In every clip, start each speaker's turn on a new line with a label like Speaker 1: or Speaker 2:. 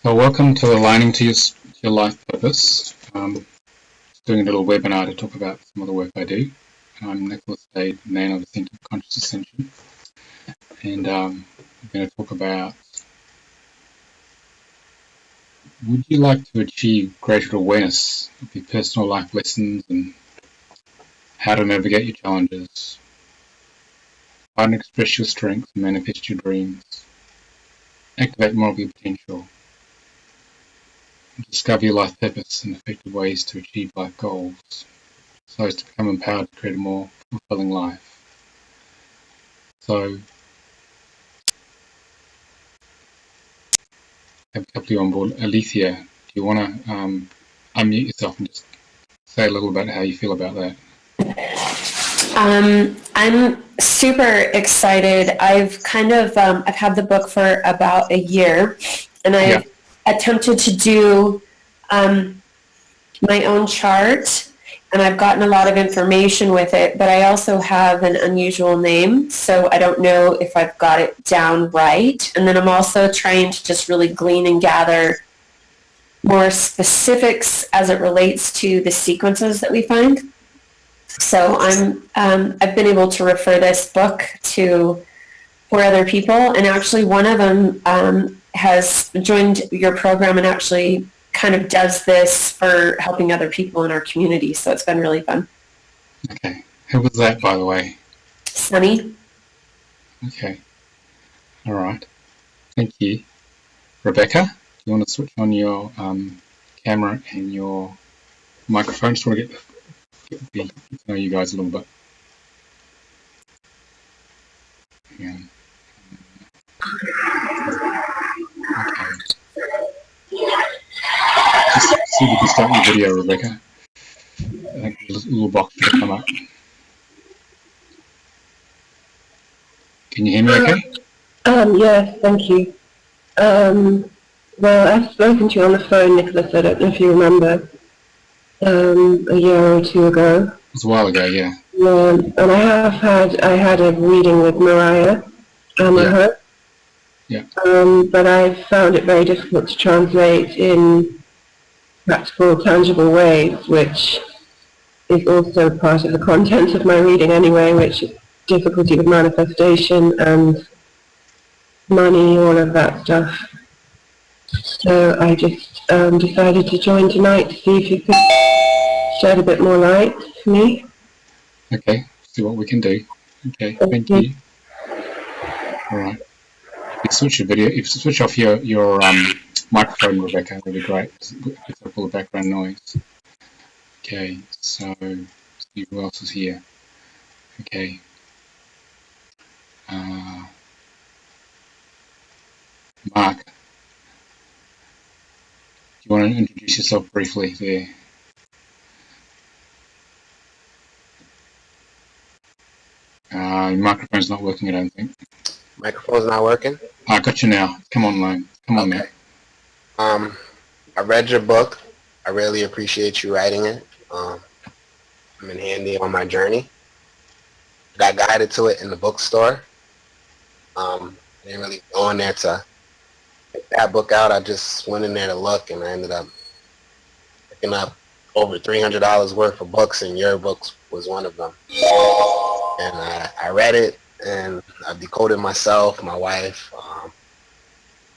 Speaker 1: So welcome to Aligning to your Life Purpose. Doing a little webinar to talk about some of the work I do. I'm Nicholas Day, man of the Think of Conscious Ascension, and I'm going to talk about, would you like to achieve greater awareness of your personal life lessons and how to navigate your challenges, how to express your strengths and manifest your dreams, activate more of your potential, discover your life purpose and effective ways to achieve life goals, so as to become empowered to create a more fulfilling life. So, I have a couple of you on board. Alethea, do you want to unmute yourself and just say a little about how you feel about that?
Speaker 2: I'm super excited. I've I've had the book for about a year, and I've attempted to do my own chart, and I've gotten a lot of information with it, but I also have an unusual name, so I don't know if I've got it down right. And then I'm also trying to just really glean and gather more specifics as it relates to the sequences that we find. So I've been able to refer this book to 4 other people, and actually one of them has joined your program and actually kind of does this for helping other people in our community. So it's been really fun.
Speaker 1: Okay. Who was that, by the way?
Speaker 2: Sunny.
Speaker 1: Okay. All right. Thank you. Rebecca, do you want to switch on your camera and your microphone? Just want to get to know you guys a little bit. Yeah. Okay. Just see if you can start your video, Rebecca. I think the little box should come up. Can you hear me okay?
Speaker 3: Yes, thank you. Well, I've spoken to you on the phone, Nicholas, I don't know if you remember, a year or 2 ago.
Speaker 1: It was a while ago, yeah.
Speaker 3: Yeah, and I had a reading with Mariah,
Speaker 1: Yeah.
Speaker 3: But I found it very difficult to translate in practical, tangible ways, which is also part of the content of my reading anyway, which is difficulty with manifestation and money, all of that stuff. So I just decided to join tonight to see if you could shed a bit more light for me.
Speaker 1: Okay, see what we can do. Okay, thank you. All right. If you switch your video, if you switch off your microphone, Rebecca, that'd be great. It picks up all the background noise. Okay, so see who else is here. Okay. Mark, do you want to introduce yourself briefly there? Your microphone's not working, I don't think.
Speaker 4: Microphone's not working?
Speaker 1: I got you now. Come on, Lone. Come on,
Speaker 4: okay.
Speaker 1: man.
Speaker 4: I read your book. I really appreciate you writing it. I'm in handy on my journey. Got guided to it in the bookstore. I didn't really go in there to pick that book out. I just went in there to look, and I ended up picking up over $300 worth of books, and your books was one of them. And I read it, and I decoded myself, my wife,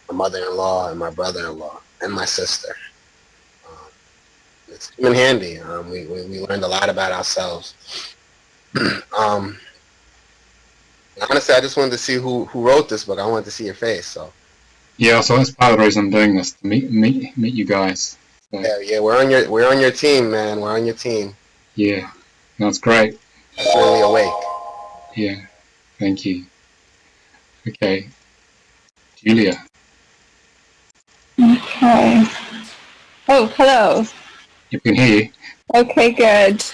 Speaker 4: my mother-in-law, and my brother-in-law, and my sister. It's come in handy. We learned a lot about ourselves. Honestly, I just wanted to see who wrote this book. I wanted to see your face. So.
Speaker 1: Yeah, so that's part of the reason I'm doing this, to meet you guys. So.
Speaker 4: Yeah, we're on your team, man. We're on your team.
Speaker 1: Yeah, that's great.
Speaker 4: That's really awake.
Speaker 1: Yeah, thank you. Okay, Julia.
Speaker 5: Okay. Oh, hello.
Speaker 1: You can hear you.
Speaker 5: Okay, good.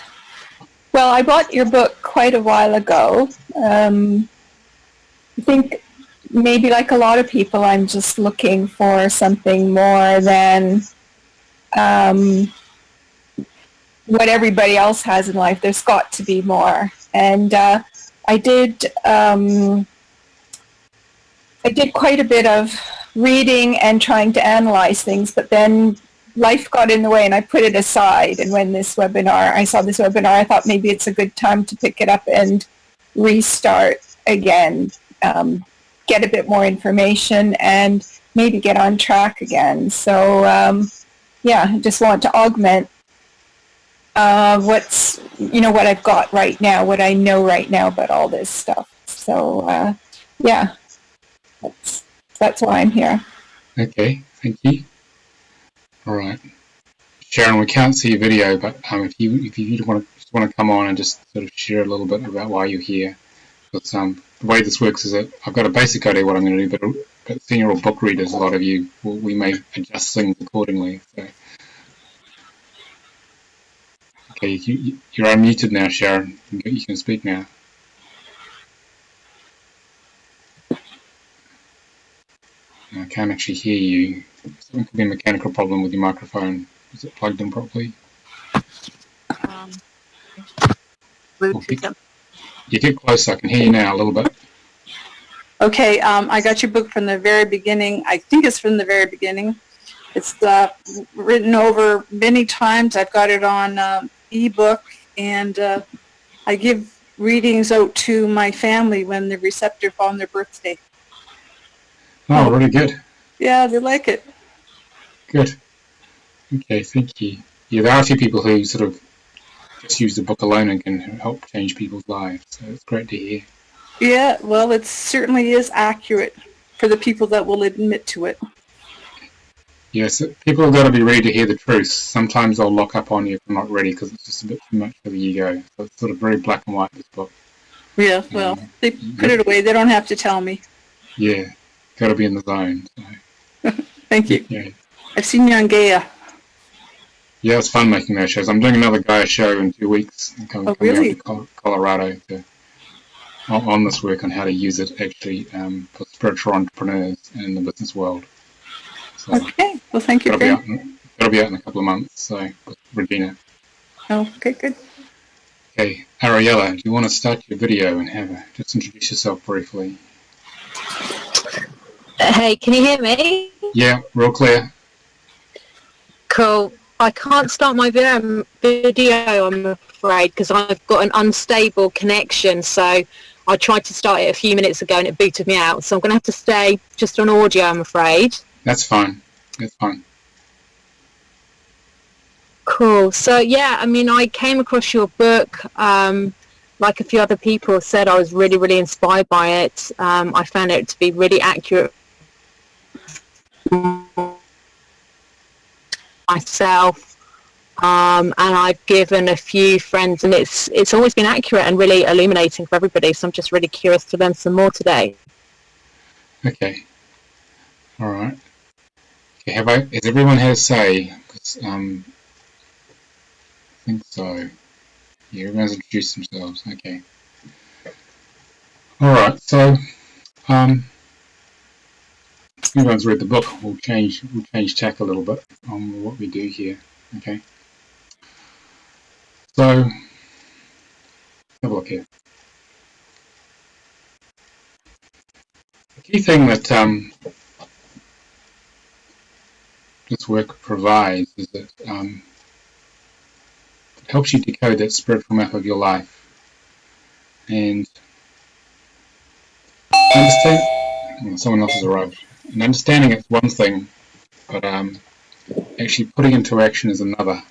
Speaker 5: Well, I bought your book quite a while ago. I think maybe like a lot of people, I'm just looking for something more than what everybody else has in life. There's got to be more. And I did quite a bit of reading and trying to analyze things, but then life got in the way and I put it aside. And when I saw this webinar, I thought maybe it's a good time to pick it up and restart again, get a bit more information and maybe get on track again. So yeah, I just want to augment what I've got right now, what I know right now about all this stuff. So yeah, that's why I'm here.
Speaker 1: Okay, thank you. All right, Sharon, we can't see your video, but if you want to come on and just sort of share a little bit about why you're here, because the way this works is that I've got a basic idea what I'm going to do, but seeing you're all book readers, a lot of you, we may adjust things accordingly. So. Okay, you're unmuted now, Sharon. You can speak now. I can't actually hear you. Something could be a mechanical problem with your microphone. Is it plugged in properly? You get closer. I can hear you now a little bit.
Speaker 6: Okay, I got your book from the very beginning. I think it's from the very beginning. It's written over many times. I've got it on ebook, and I give readings out to my family when they're receptive on their birthday.
Speaker 1: Oh, really good.
Speaker 6: Yeah, they like it.
Speaker 1: Good. Okay, thank you. Yeah, there are a few people who sort of just use the book alone and can help change people's lives, so it's great to hear.
Speaker 6: Yeah, well, it certainly is accurate for the people that will admit to it.
Speaker 1: Yes, people have got to be ready to hear the truth. Sometimes they'll lock up on you if they're not ready because it's just a bit too much for the ego. So it's sort of very black and white, this book.
Speaker 6: Yeah, well, they put it away. They don't have to tell me.
Speaker 1: Yeah, got to be in the zone. So.
Speaker 6: Thank you.
Speaker 1: Yeah.
Speaker 6: I've seen you on Gaia.
Speaker 1: Yeah, it's fun making those shows. I'm doing another Gaia show in 2 weeks. I'm coming
Speaker 6: really?
Speaker 1: out to Colorado on this work on how to use it actually for spiritual entrepreneurs and in the business world. So
Speaker 6: okay, well, thank you.
Speaker 1: That'll be out in a couple of months. So with Regina.
Speaker 6: Oh, okay, good.
Speaker 1: Okay, Ariella, do you want to start your video and just introduce yourself briefly?
Speaker 7: Hey, can you hear me?
Speaker 1: Yeah, real clear.
Speaker 7: Cool. I can't start my video, I'm afraid, because I've got an unstable connection. So I tried to start it a few minutes ago and it booted me out. So I'm going to have to stay just on audio, I'm afraid.
Speaker 1: That's fine. That's fine.
Speaker 7: Cool. So, yeah, I mean, I came across your book. Like a few other people said, I was really, really inspired by it. I found it to be really accurate myself, and I've given a few friends, and it's always been accurate and really illuminating for everybody. So I'm just really curious to learn some more today.
Speaker 1: Okay. All right. Okay. Has everyone had a say? I think so. Yeah, everyone's introduced themselves. Okay. All right. So, everyone's read the book. We'll change tack a little bit on what we do here. Okay. So, have a look here. The key thing that this work provides is that it helps you decode that spiritual map of your life and understand. Someone else has arrived. And understanding it's one thing, but actually putting into action is another,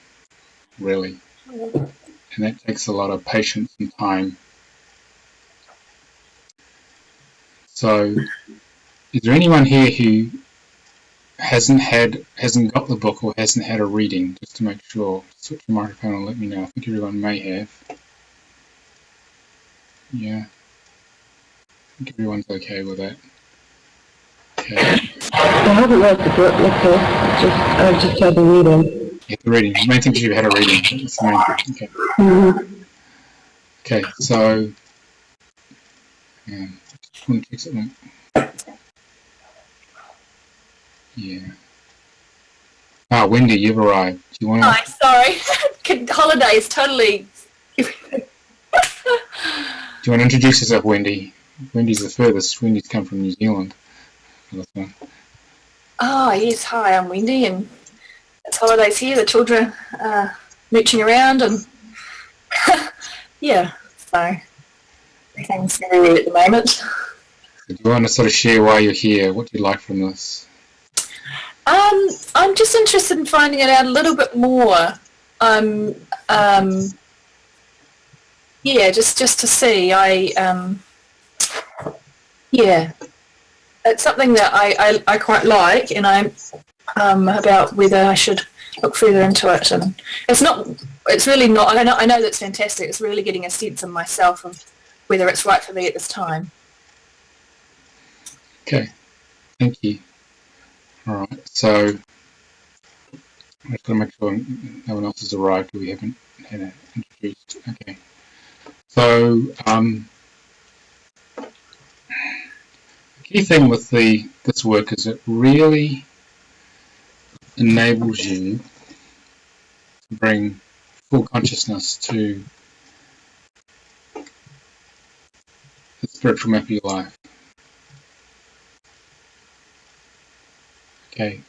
Speaker 1: really. And that takes a lot of patience and time. So, is there anyone here who hasn't got the book or hasn't had a reading? Just to make sure, switch your microphone and let me know. I think everyone may have. Yeah. I think everyone's okay with that. Okay.
Speaker 3: I haven't read the book, Nicola. I've just had a reading.
Speaker 1: Yeah, the reading. The main thing is you've had a reading. That's the main thing. Okay.
Speaker 3: Mm-hmm.
Speaker 1: Okay, so just want to check something. Yeah. Ah, Wendy, you've arrived. Do you want to?
Speaker 8: Hi, sorry. Holidays, totally.
Speaker 1: Do you want to introduce yourself, Wendy? Wendy's the furthest. Wendy's come from New Zealand for this one.
Speaker 8: Oh, yes. Hi, I'm Wendy, and it's holidays here. The children are mooching around, and yeah, so everything's very weird at the moment.
Speaker 1: So do you want to sort of share why you're here? What do you like from this?
Speaker 8: I'm just interested in finding it out a little bit more. Yeah, just to see. Yeah, it's something that I quite like, and I'm about whether I should look further into it. And it's really not. I know that's fantastic. It's really getting a sense of myself of whether it's right for me at this time.
Speaker 1: Okay, thank you. All right, so I'm just going to make sure no one else has arrived who we haven't had it introduced. Okay, so the key thing with this work is it really enables you to bring full consciousness to the spiritual map of your life. Okay,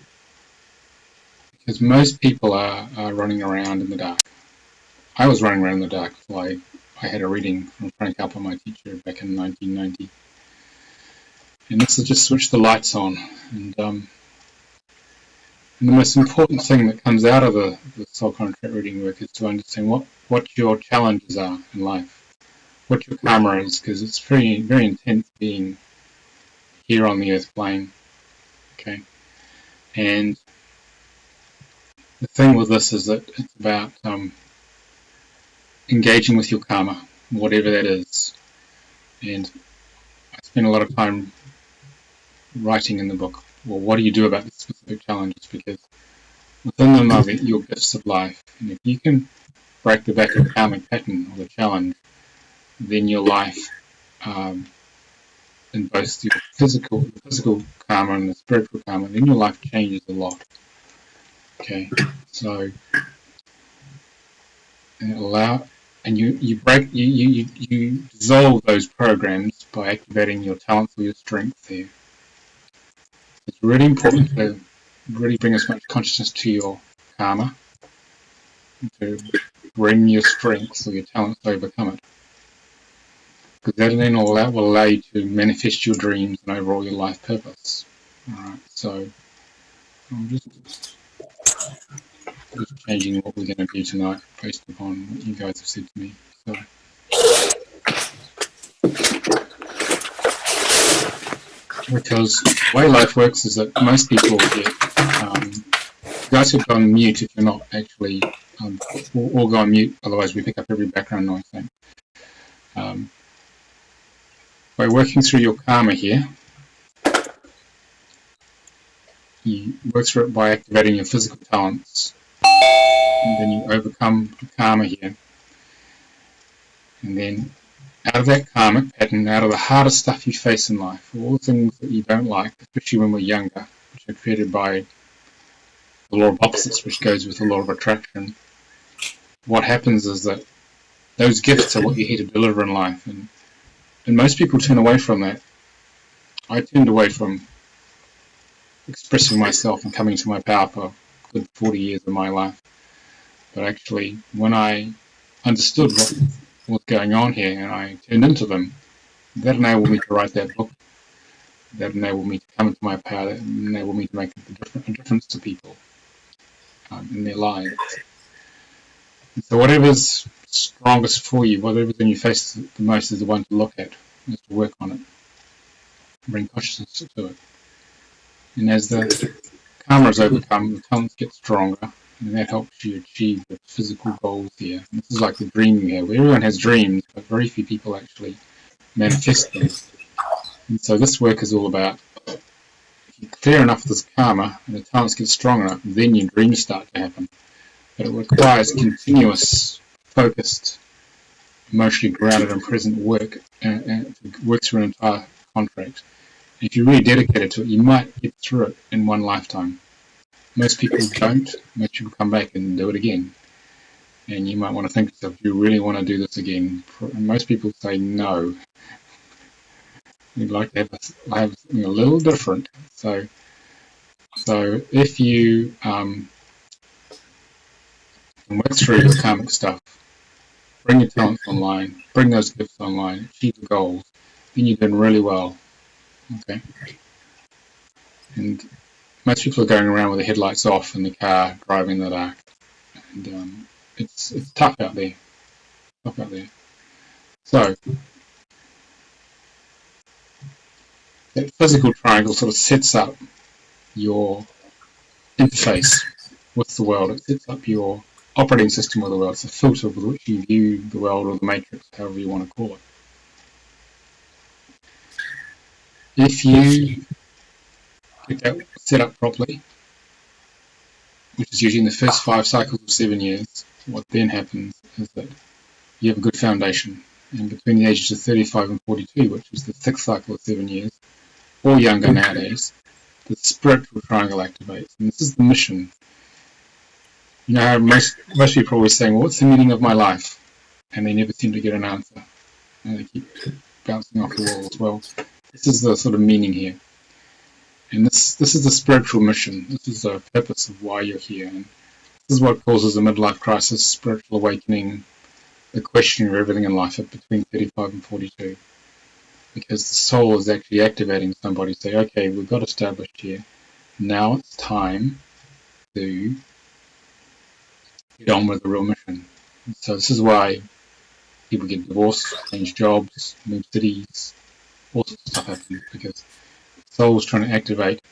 Speaker 1: because most people are running around in the dark. I was running around in the dark, so I had a reading from Frank Alpa, my teacher, back in 1990. And this is just switch the lights on. And the most important thing that comes out of the soul contract reading work is to understand what your challenges are in life, what your karma is, because it's very, very intense being here on the earth plane. Okay, and the thing with this is that it's about engaging with your karma, whatever that is. And I spend a lot of time writing in the book, well, what do you do about the specific challenges? Because within them are your gifts of life. And if you can break the back of the karmic pattern or the challenge, then your life, in both your physical karma and the spiritual karma, then your life changes a lot. Okay, so you dissolve those programs by activating your talents or your strength there. It's really important to really bring as much consciousness to your karma, to bring your strengths or your talents to overcome it. Because that then will allow you to manifest your dreams and overall your life purpose. Alright, so I'm just changing what we're going to do tonight based upon what you guys have said to me. So, because the way life works is that most people get, you guys should go on mute if you're not actually, or go on mute, otherwise we pick up every background noise thing. By working through your karma here, you work through it by activating your physical talents, and then you overcome the karma here. And then out of that karmic pattern, out of the hardest stuff you face in life, all the things that you don't like, especially when we're younger, which are created by the law of opposites, which goes with the law of attraction, what happens is that those gifts are what you're here to deliver in life. And most people turn away from that. I turned away from expressing myself and coming to my power for a good 40 years of my life. But actually, when I understood what was going on here and I turned into them, that enabled me to write that book. That enabled me to come into my power. That enabled me to make a difference to people in their lives. And so whatever's strongest for you, whatever's in you face the most is the one to look at, is to work on it, bring consciousness to it. And as the karma is overcome, the talents get stronger, and that helps you achieve the physical goals here. And this is like the dream you have. Everyone has dreams, but very few people actually manifest them. And so this work is all about, if you clear enough of this karma and the talents get strong enough, then your dreams start to happen. But it requires continuous, focused, emotionally grounded and present work to work through an entire contract. If you're really dedicated to it, you might get through it in one lifetime. Most people don't. Most people come back and do it again. And you might want to think to yourself, do you really want to do this again? And most people say no. We'd like to have something a little different. So So if you can work through your karmic stuff, bring your talents online, bring those gifts online, achieve the goals, then you're doing really well. Okay. And most people are going around with the headlights off in the car, driving in the dark, and it's tough out there. Tough out there. So that physical triangle sort of sets up your interface with the world. It sets up your operating system with the world. It's a filter with which you view the world, or the matrix, however you want to call it. If you get that set up properly, which is usually in the first 5 cycles of 7 years, what then happens is that you have a good foundation. And between the ages of 35 and 42, which is the 6th cycle of 7 years, or younger nowadays, the spiritual triangle activates. And this is the mission. You know how most people are always saying, well, what's the meaning of my life? And they never seem to get an answer. And they keep bouncing off the wall as well. This is the sort of meaning here. And this is the spiritual mission. This is the purpose of why you're here. And this is what causes a midlife crisis, spiritual awakening, the questioning of everything in life at between 35 and 42. Because the soul is actually activating somebody to say, okay, we've got established here. Now it's time to get on with the real mission. So this is why people get divorced, change jobs, move cities, all sorts of stuff happens, because the soul is trying to activate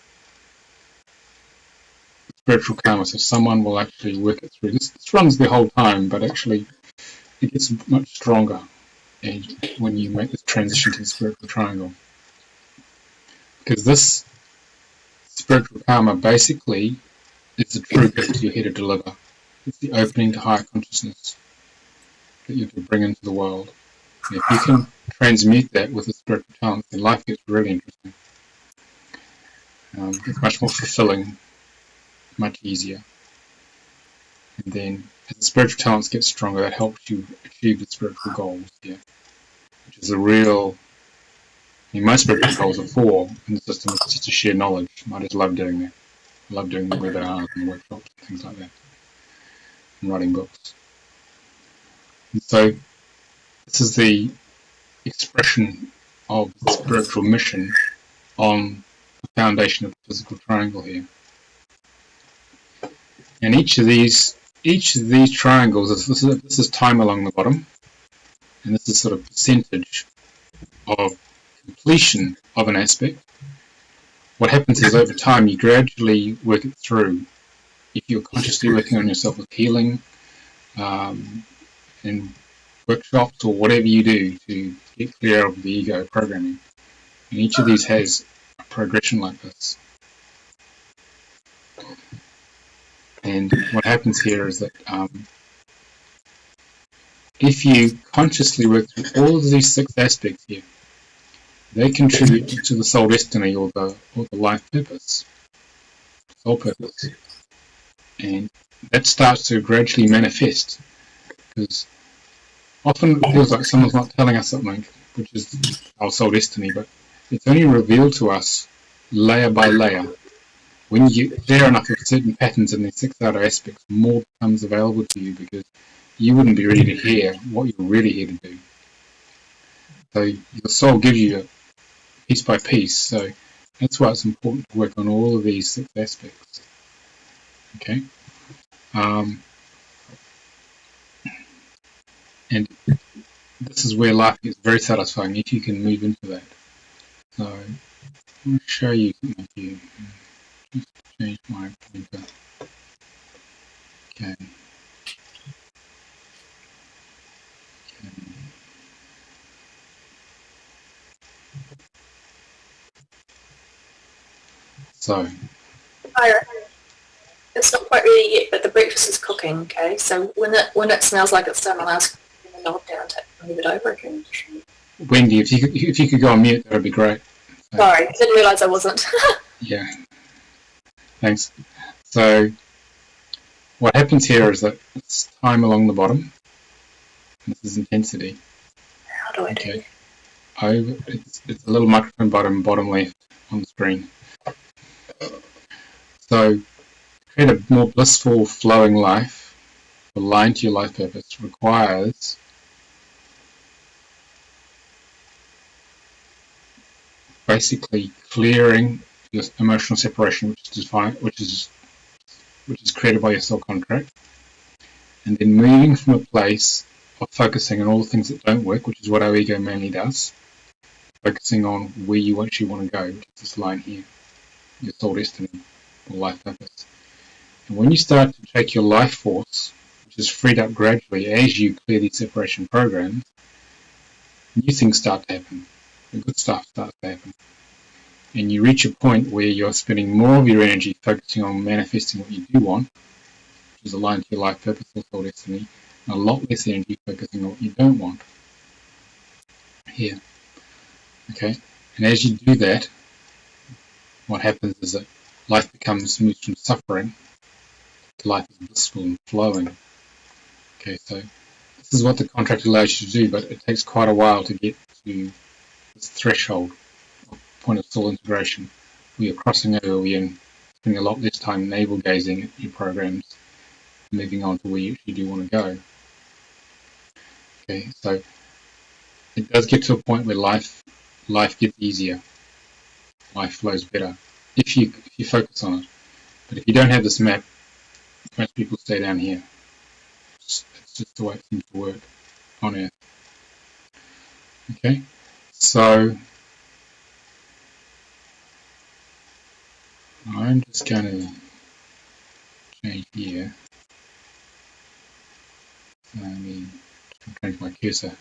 Speaker 1: the spiritual karma, so someone will actually work it through. This runs the whole time, but actually it gets much stronger when you make this transition to the spiritual triangle. Because this spiritual karma basically is the true gift you're here to deliver. It's the opening to higher consciousness that you have to bring into the world. And if you can transmute that with the spiritual talent, then life gets really interesting. It's much more fulfilling, much easier. And then as the spiritual talents get stronger, that helps you achieve the spiritual goals here, which is a real... I mean, my spiritual goals are 4 in the system. It's just to share knowledge. I just love doing that. I love doing the webinars and workshops and things like that, and writing books. And so this is the expression of the spiritual mission on the foundation of the physical triangle here. And each of these triangles, this is time along the bottom, and this is sort of percentage of completion of an aspect. What happens is over time you gradually work it through. If you're consciously working on yourself with healing and workshops or whatever you do to get clear of the ego programming, and each of these has a progression like this. And what happens here is that if you consciously work through all of these 6 aspects here, they contribute to the soul destiny or the life purpose, soul purpose. And that starts to gradually manifest, because often it feels like someone's not telling us something, which is our soul destiny, but it's only revealed to us layer by layer. When you get clear enough of certain patterns in these 6 outer aspects, more becomes available to you, because you wouldn't be ready to hear what you're really here to do. So your soul gives you piece by piece. So that's why it's important to work on all of these 6 aspects. Okay. And this is where life gets very satisfying if you can move into that. So I'm going to show you something here. Just change my pointer. Okay. So
Speaker 8: Ira, it's not quite ready yet, but the breakfast is cooking. Okay, so when it smells like it's done, I'll ask you to nod down to move it over again.
Speaker 1: Wendy, if you could go on mute, that would be great. So,
Speaker 8: Sorry, I didn't realise I wasn't.
Speaker 1: yeah. Thanks. So what happens here is that it's time along the bottom. This is intensity.
Speaker 8: How do I do?
Speaker 1: Okay. It's a little microphone bottom left on the screen. So create a more blissful, flowing life, aligned to your life purpose, requires basically clearing your emotional separation, which is created by your soul contract, and then moving from a place of focusing on all the things that don't work, which is what our ego mainly does, focusing on where you actually want to go, which is this line here, your soul destiny or life purpose. And when you start to take your life force, which is freed up gradually as you clear these separation programs, new things start to happen. The good stuff starts to happen. And you reach a point where you're spending more of your energy focusing on manifesting what you do want, which is aligned to your life purpose or soul destiny, and a lot less energy focusing on what you don't want. Here. Okay? And as you do that, what happens is that life becomes moved from suffering to life is blissful and flowing. Okay, so this is what the contract allows you to do, but it takes quite a while to get to this threshold, point of soul integration, where you're crossing over, where you're spending a lot less time navel gazing at your programs, moving on to where you actually do want to go. Okay, so it does get to a point where life gets easier, life flows better if you focus on it. But if you don't have this map, most people stay down here. It's just the way it seems to work on Earth. Okay, so I'm just going to change here. Let me change my cursor.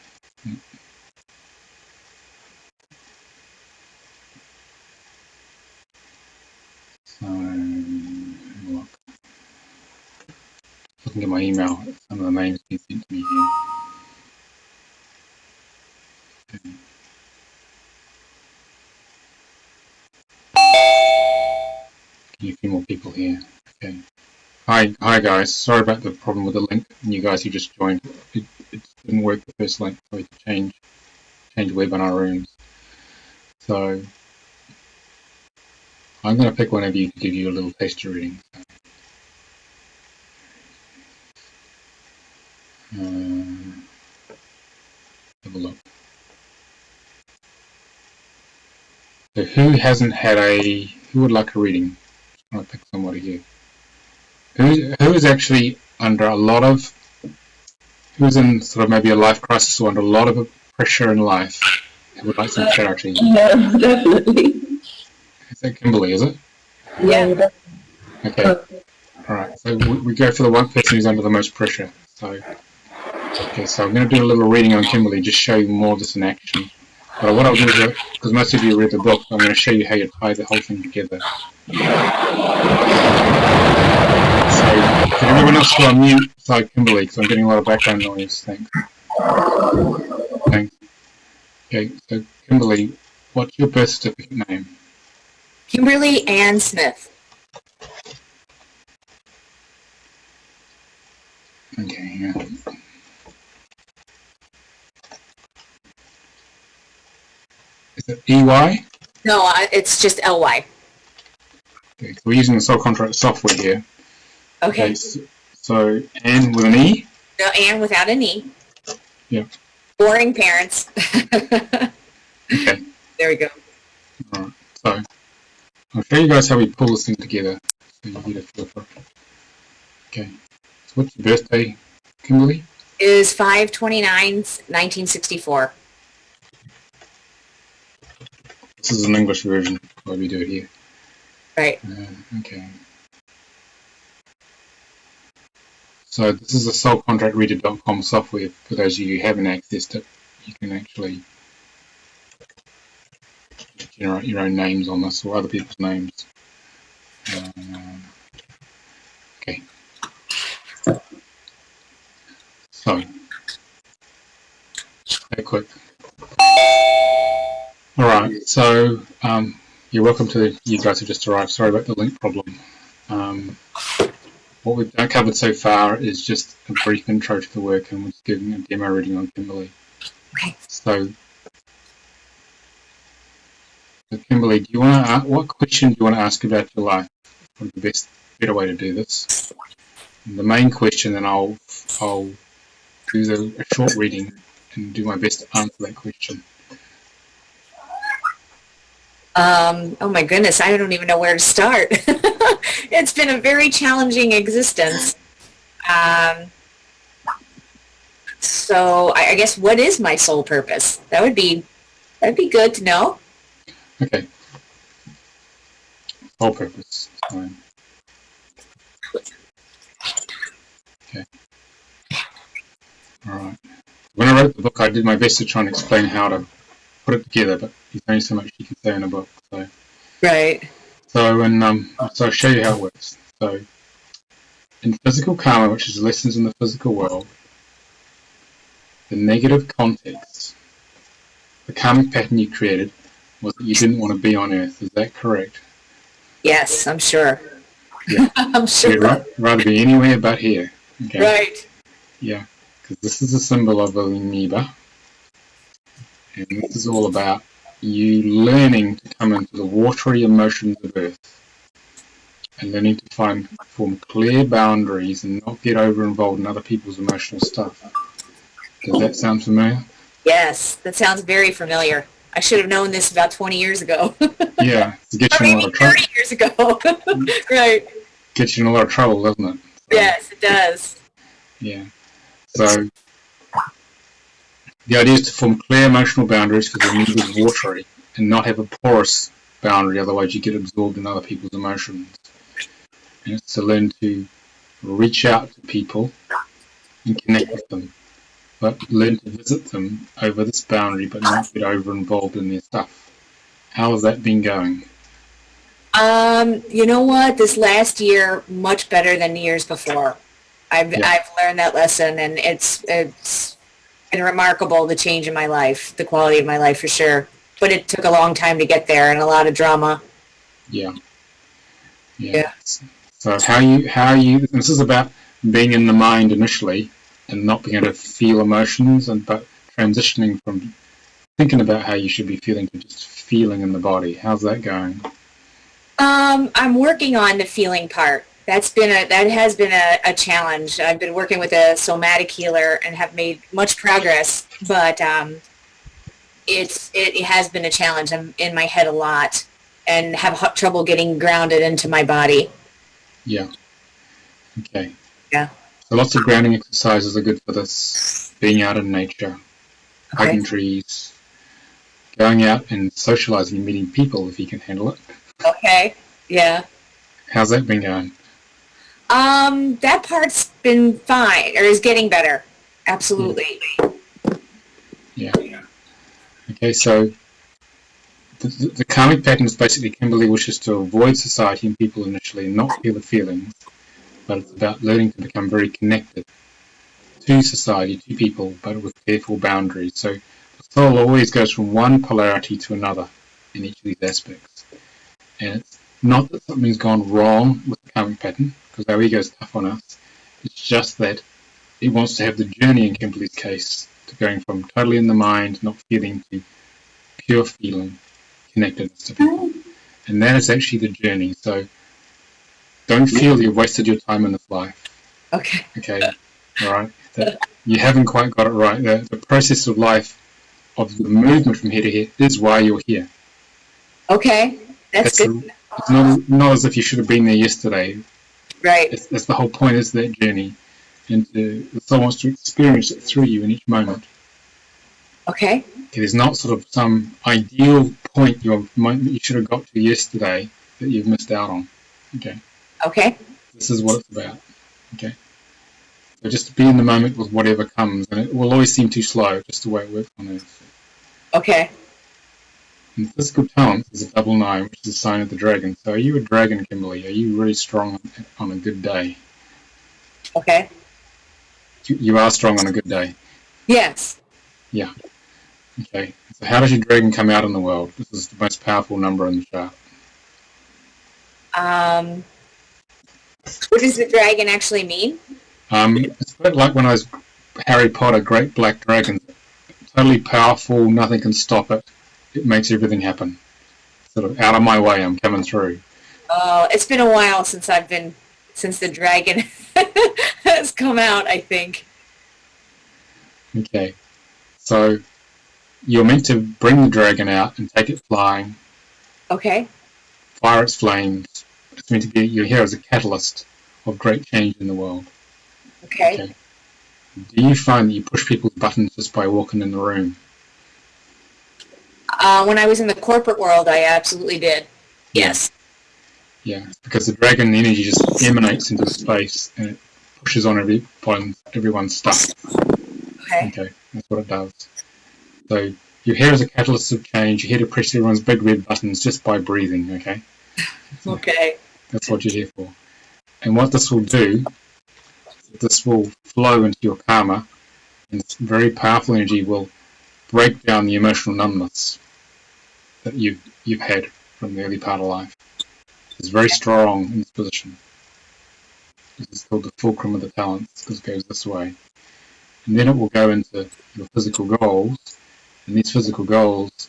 Speaker 1: So, look. Looking at my email, some of the names being sent to me here. Okay. A few more people here. Okay. Hi guys. Sorry about the problem with the link. And you guys who just joined, it didn't work the first link, so we had to change webinar rooms. So I'm going to pick one of you to give you a little taster reading. Have a look. So who would like a reading? I'm going to pick somebody here. Who is actually under a lot of, who's in sort of maybe a life crisis or under a lot of pressure in life, who would like some clarity?
Speaker 3: Yeah, definitely.
Speaker 1: Is that Kimberly, is it?
Speaker 3: Yeah.
Speaker 1: Okay. Alright, so we go for the one person who's under the most pressure. So, okay, so I'm going to do a little reading on Kimberly, just show you more of this in action. But what I'll do is, because most of you read the book, I'm going to show you how you tie the whole thing together. So, can everyone else go on mute beside Kimberly, because I'm getting a lot of background noise. Thanks. Thanks. Okay, so Kimberly, what's your birth certificate name?
Speaker 9: Kimberly Ann Smith.
Speaker 1: Okay, yeah. Is it EY?
Speaker 9: No, it's just LY.
Speaker 1: Okay, so we're using the soul contract software here.
Speaker 9: Okay.
Speaker 1: So Anne with an E?
Speaker 9: No, Ann without an E.
Speaker 1: Yeah.
Speaker 9: Boring parents.
Speaker 1: Okay.
Speaker 9: There we go.
Speaker 1: Alright, so I'll show you guys how we pull this thing together. So you get a feel for it. Okay. So what's your birthday, Kimberly?
Speaker 9: Is 5/29/1964.
Speaker 1: This is an English version, why we do it here.
Speaker 9: Right.
Speaker 1: Okay. So this is a soulcontractreader.com software. For those of you who haven't accessed it, you can actually generate your own names on this or other people's names. Okay. So, very quick. Alright, so you're welcome to, you guys have just arrived. Sorry about the link problem. What we've covered so far is just a brief intro to the work, and we're just giving a demo reading on Kimberly.
Speaker 9: Okay.
Speaker 1: So Kimberly, do you want to what question do you want to ask about your life? what the better way to do this. And the main question, then I'll do a short reading and do my best to answer that question.
Speaker 9: Oh my goodness, I don't even know where to start. It's been a very challenging existence. So I guess, what is my soul purpose? That'd be good to know.
Speaker 1: Okay. Whole purpose. Fine. Okay. Alright. When I wrote the book, I did my best to try and explain how to put it together, but there's only so much you can say in a book. So.
Speaker 9: Right.
Speaker 1: So, so I'll show you how it works. So, in physical karma, which is lessons in the physical world, the negative context, the karmic pattern you created was that you didn't want to be on Earth. Is that correct?
Speaker 9: Yes, I'm sure.
Speaker 1: Yeah.
Speaker 9: I'm sure.
Speaker 1: You'd rather be anywhere but here. Okay.
Speaker 9: Right.
Speaker 1: Yeah, because this is a symbol of a amoeba, and this is all about you learning to come into the watery emotions of Earth and learning to form clear boundaries and not get over involved in other people's emotional stuff. Does that sound familiar?
Speaker 9: Yes, that sounds very familiar. I should have known this about 20 years ago.
Speaker 1: Yeah, it gets you in a lot of trouble.
Speaker 9: 30 years ago. Right.
Speaker 1: Gets you in a lot of trouble, doesn't it? So,
Speaker 9: Yes, it does.
Speaker 1: yeah. So the idea is to form clear emotional boundaries because the need is watery and not have a porous boundary, otherwise you get absorbed in other people's emotions. And it's to learn to reach out to people and connect with them, but learn to visit them over this boundary but not get over involved in their stuff. How has that been going?
Speaker 9: You know what? This last year, much better than the years before. I've learned that lesson, and it's been remarkable, the change in my life, the quality of my life for sure. But it took a long time to get there, and a lot of drama.
Speaker 1: Yeah. So how you this is about being in the mind initially and not being able to feel emotions, but transitioning from thinking about how you should be feeling to just feeling in the body. How's that going?
Speaker 9: I'm working on the feeling part. That has been a challenge. I've been working with a somatic healer and have made much progress, but it has been a challenge. I'm in my head a lot and have trouble getting grounded into my body.
Speaker 1: Yeah. Okay.
Speaker 9: Yeah.
Speaker 1: So lots of grounding exercises are good for this. Being out in nature, hugging trees, going out and socializing and meeting people if you can handle it.
Speaker 9: Okay. Yeah.
Speaker 1: How's that been going?
Speaker 9: That part's been fine, or is getting better. Absolutely.
Speaker 1: Yeah. Okay, so the karmic pattern is basically Kimberly wishes to avoid society and people initially and not feel the feelings, but it's about learning to become very connected to society, to people, but with careful boundaries. So the soul always goes from one polarity to another in each of these aspects. And it's not that something's gone wrong with the karmic pattern, because our ego is tough on us. It's just that it wants to have the journey in Kimberly's case, to going from totally in the mind, not feeling, to pure feeling, connectedness to people. And that is actually the journey. So don't feel you've wasted your time in this life.
Speaker 9: Okay.
Speaker 1: Okay. All right. That you haven't quite got it right. The process of life, of the movement from here to here, is why you're here.
Speaker 9: Okay. That's good.
Speaker 1: It's not as if you should have been there yesterday.
Speaker 9: Right.
Speaker 1: That's the whole point, is that journey. And the soul wants to experience it through you in each moment.
Speaker 9: Okay.
Speaker 1: There's not sort of some ideal point you should have got to yesterday that you've missed out on. Okay.
Speaker 9: Okay.
Speaker 1: This is what it's about. Okay. So just to be in the moment with whatever comes, and it will always seem too slow, just the way it works on Earth.
Speaker 9: Okay.
Speaker 1: And physical talent is a 99, which is a sign of the dragon. So are you a dragon, Kimberly? Are you really strong on a good day?
Speaker 9: Okay.
Speaker 1: You are strong on a good day.
Speaker 9: Yes.
Speaker 1: Yeah. Okay. So how does your dragon come out in the world? This is the most powerful number in the chart.
Speaker 9: What does the dragon actually mean?
Speaker 1: It's a bit like when I was Harry Potter, great black dragon. Totally powerful, nothing can stop it. It makes everything happen. Sort of out of my way, I'm coming through.
Speaker 9: Oh, it's been a while since since the dragon has come out, I think.
Speaker 1: Okay, so you're meant to bring the dragon out and take it flying,
Speaker 9: Okay.
Speaker 1: fire its flames. It's meant to be you're here as a catalyst of great change in the world.
Speaker 9: Okay.
Speaker 1: Okay. Do you find that you push people's buttons just by walking in the room?
Speaker 9: When I was in the corporate world, I absolutely did. Yes.
Speaker 1: Yeah, because the dragon energy just emanates into the space and it pushes on everyone's stuff.
Speaker 9: Okay.
Speaker 1: Okay, that's what it does. So you're here as a catalyst of change. You're here to press everyone's big red buttons just by breathing. Okay. So
Speaker 9: Okay.
Speaker 1: that's what you're here for. And what this will do, this will flow into your karma, and this very powerful energy will break down the emotional numbness that you've had from the early part of life. It's very strong in this position. This is called the fulcrum of the talents. This goes this way. And then it will go into your physical goals. And these physical goals,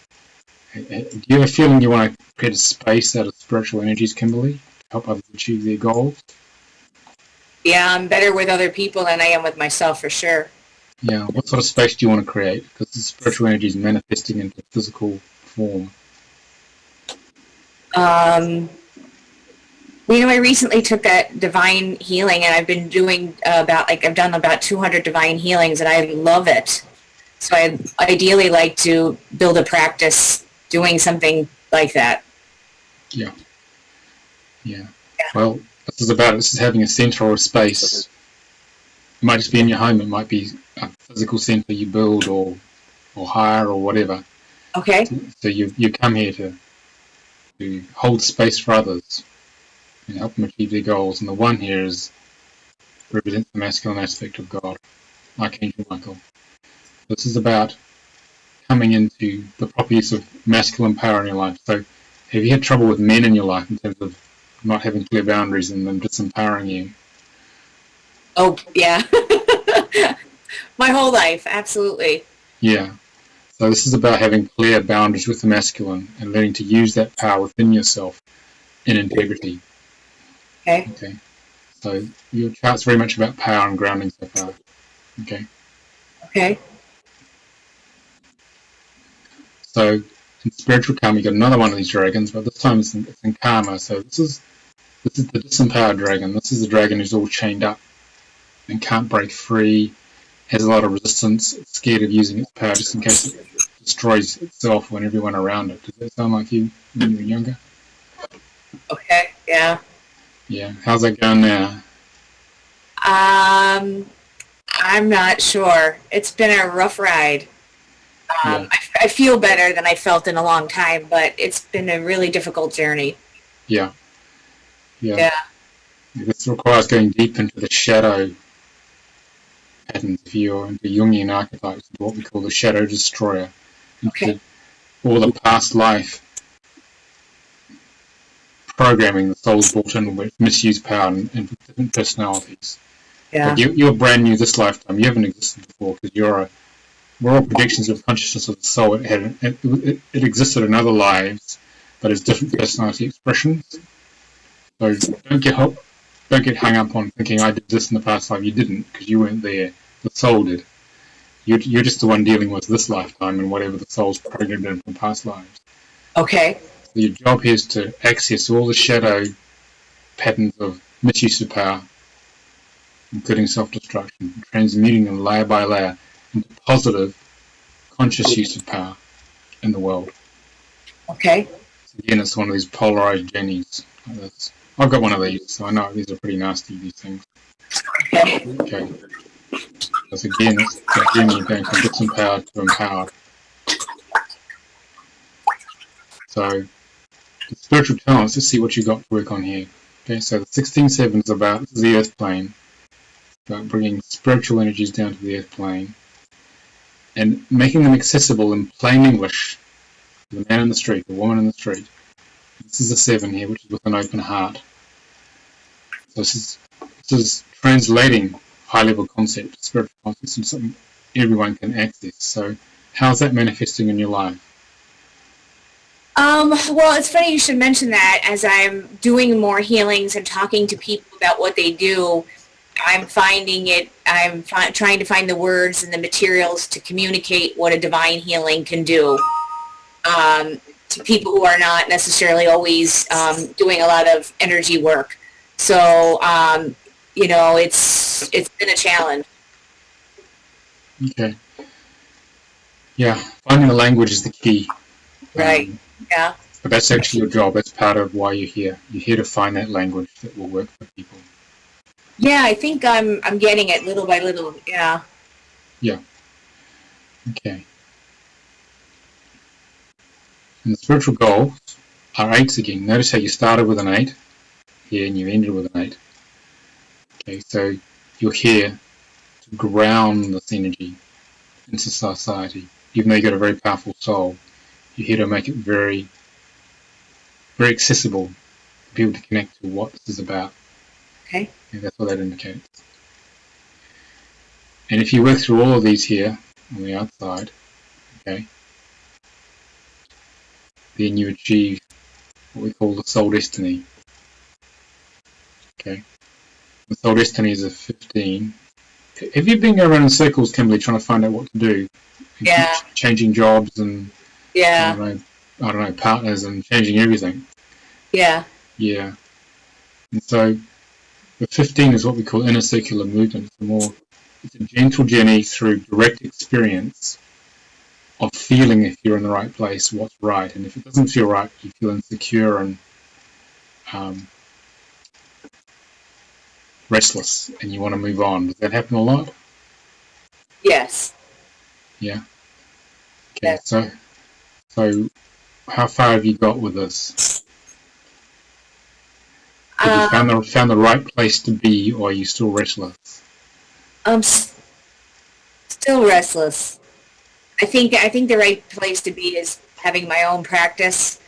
Speaker 1: do you have a feeling you want to create a space out of spiritual energies, Kimberly, to help others achieve their goals?
Speaker 9: Yeah, I'm better with other people than I am with myself for sure.
Speaker 1: Yeah, what sort of space do you want to create? Because the spiritual energy is manifesting into physical form.
Speaker 9: I recently took that divine healing, and I've been doing I've done about 200 divine healings, and I love it. So I ideally like to build a practice doing something like that.
Speaker 1: Yeah. Well, this is having a center or a space. It might just be in your home. It might be a physical center you build or hire or whatever.
Speaker 9: Okay.
Speaker 1: So you come here to hold space for others and help them achieve their goals. And the one here represents the masculine aspect of God, Archangel Michael. This is about coming into the proper use of masculine power in your life. So have you had trouble with men in your life in terms of not having clear boundaries and them disempowering you?
Speaker 9: Oh, yeah. My whole life, absolutely.
Speaker 1: Yeah. So this is about having clear boundaries with the masculine and learning to use that power within yourself in integrity.
Speaker 9: Okay.
Speaker 1: So your chart's very much about power and grounding so far.
Speaker 9: Okay.
Speaker 1: So in spiritual karma, you got another one of these dragons, but this time it's in karma. So this is the disempowered dragon. This is the dragon who's all chained up and can't break free, has a lot of resistance, scared of using its power just in case it destroys itself and everyone around it. Does that sound like you when you were younger?
Speaker 9: Okay. Yeah.
Speaker 1: Yeah. How's that going now?
Speaker 9: I'm not sure. It's been a rough ride.
Speaker 1: Yeah.
Speaker 9: I feel better than I felt in a long time, but it's been a really difficult journey.
Speaker 1: Yeah. This requires going deep into the shadow patterns, if you're into Jungian archetypes, what we call the shadow destroyer, into all the past life programming the soul's brought in with misused power and different personalities.
Speaker 9: Yeah.
Speaker 1: Like you're brand new this lifetime. You haven't existed before because we're all projections of consciousness of the soul. It existed in other lives, but it's different personality expressions. So don't get hung up on thinking I did this in the past life. You didn't, because you weren't there. The soul did. You're just the one dealing with this lifetime and whatever the soul's programmed in from past lives.
Speaker 9: Okay.
Speaker 1: So your job here is to access all the shadow patterns of misuse of power, including self-destruction, transmuting them layer by layer into positive, conscious use of power in the world.
Speaker 9: Okay.
Speaker 1: So again, it's one of these polarized journeys like this. I've got one of these, so I know these are pretty nasty, these things. Okay. Because again, it's that journey going from disempowered to empowered. So, the spiritual talents, let's see what you got to work on here. Okay, so the 16-7 is about the earth plane, about bringing spiritual energies down to the earth plane and making them accessible in plain English to the man in the street, the woman in the street. This is the 7 here, which is with an open heart. So this is translating high-level concepts, spiritual concepts, into something everyone can access. So how's that manifesting in your life?
Speaker 9: Well, it's funny you should mention that. As I'm doing more healings and talking to people about what they do, I'm finding it, trying to find the words and the materials to communicate what a divine healing can do to people who are not necessarily always doing a lot of energy work. So, it's been a challenge.
Speaker 1: Okay. Yeah, finding the language is the key.
Speaker 9: Right. Yeah.
Speaker 1: But that's actually your job. That's part of why you're here. You're here to find that language that will work for people.
Speaker 9: Yeah, I think I'm getting it little by little. Yeah.
Speaker 1: Yeah. Okay. And the spiritual goals are 8s again. Notice how you started with an 8 here and you ended with an 8. Okay, so you're here to ground this energy into society. Even though you've got a very powerful soul, you're here to make it very, very accessible for people to connect to what this is about.
Speaker 9: Okay.
Speaker 1: And that's what that indicates. And if you work through all of these here on the outside, okay, then you achieve what we call the soul destiny. Okay. The soul destiny is a 15. Have you been going around in circles, Kimberly, trying to find out what to do?
Speaker 9: Yeah.
Speaker 1: Changing jobs and
Speaker 9: Yeah.
Speaker 1: I don't know, partners and changing everything.
Speaker 9: Yeah.
Speaker 1: Yeah. And so the 15 is what we call inner circular movement. It's a gentle journey through direct experience of feeling if you're in the right place, what's right. And if it doesn't feel right, you feel insecure and restless and you want to move on. Does that happen a lot?
Speaker 9: Yes.
Speaker 1: Yeah. Okay. Yes. So how far have you got with this? Have you found the right place to be, or are you still restless?
Speaker 9: I'm still restless. I think the right place to be is having my own practice,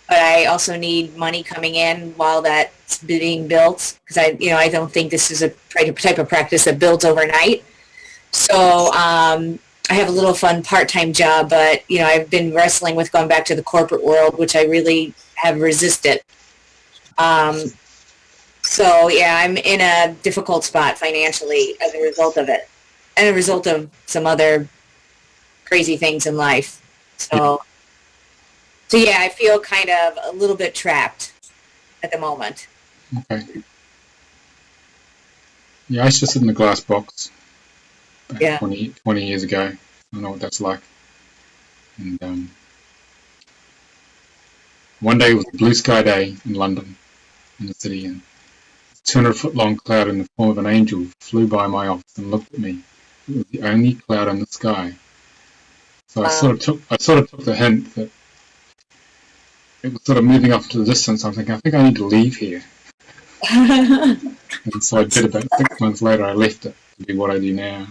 Speaker 9: but I also need money coming in while that's being built, because I don't think this is a type of practice that builds overnight. So I have a little fun part-time job, but I've been wrestling with going back to the corporate world, which I really have resisted. So yeah, I'm in a difficult spot financially as a result of it, and a result of some other crazy things in life. So yeah, I feel kind of a little bit trapped at the moment.
Speaker 1: Okay. Yeah, I used to sit in the glass box back 20 years ago. I know what that's like. And one day was a blue sky day in London, in the city, and a 200-foot long cloud in the form of an angel flew by my office and looked at me. It was the only cloud in the sky. So I sort of took the hint that it was sort of moving off to the distance. I'm thinking, I think I need to leave here. And so I did. About 6 months later, I left it to do what I do now.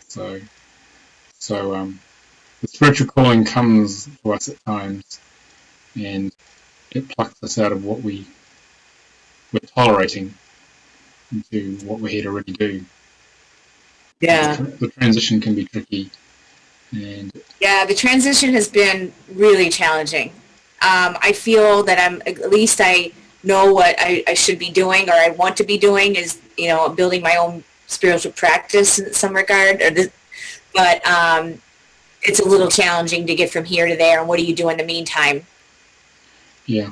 Speaker 1: So the spiritual calling comes to us at times, and it plucks us out of what we're tolerating into what we're here to really do.
Speaker 9: Yeah.
Speaker 1: The transition can be tricky. And
Speaker 9: yeah, the transition has been really challenging. I feel that at least I know what I should be doing, or I want to be doing, is building my own spiritual practice in some regard. But it's a little challenging to get from here to there. And what do you do in the meantime?
Speaker 1: Yeah,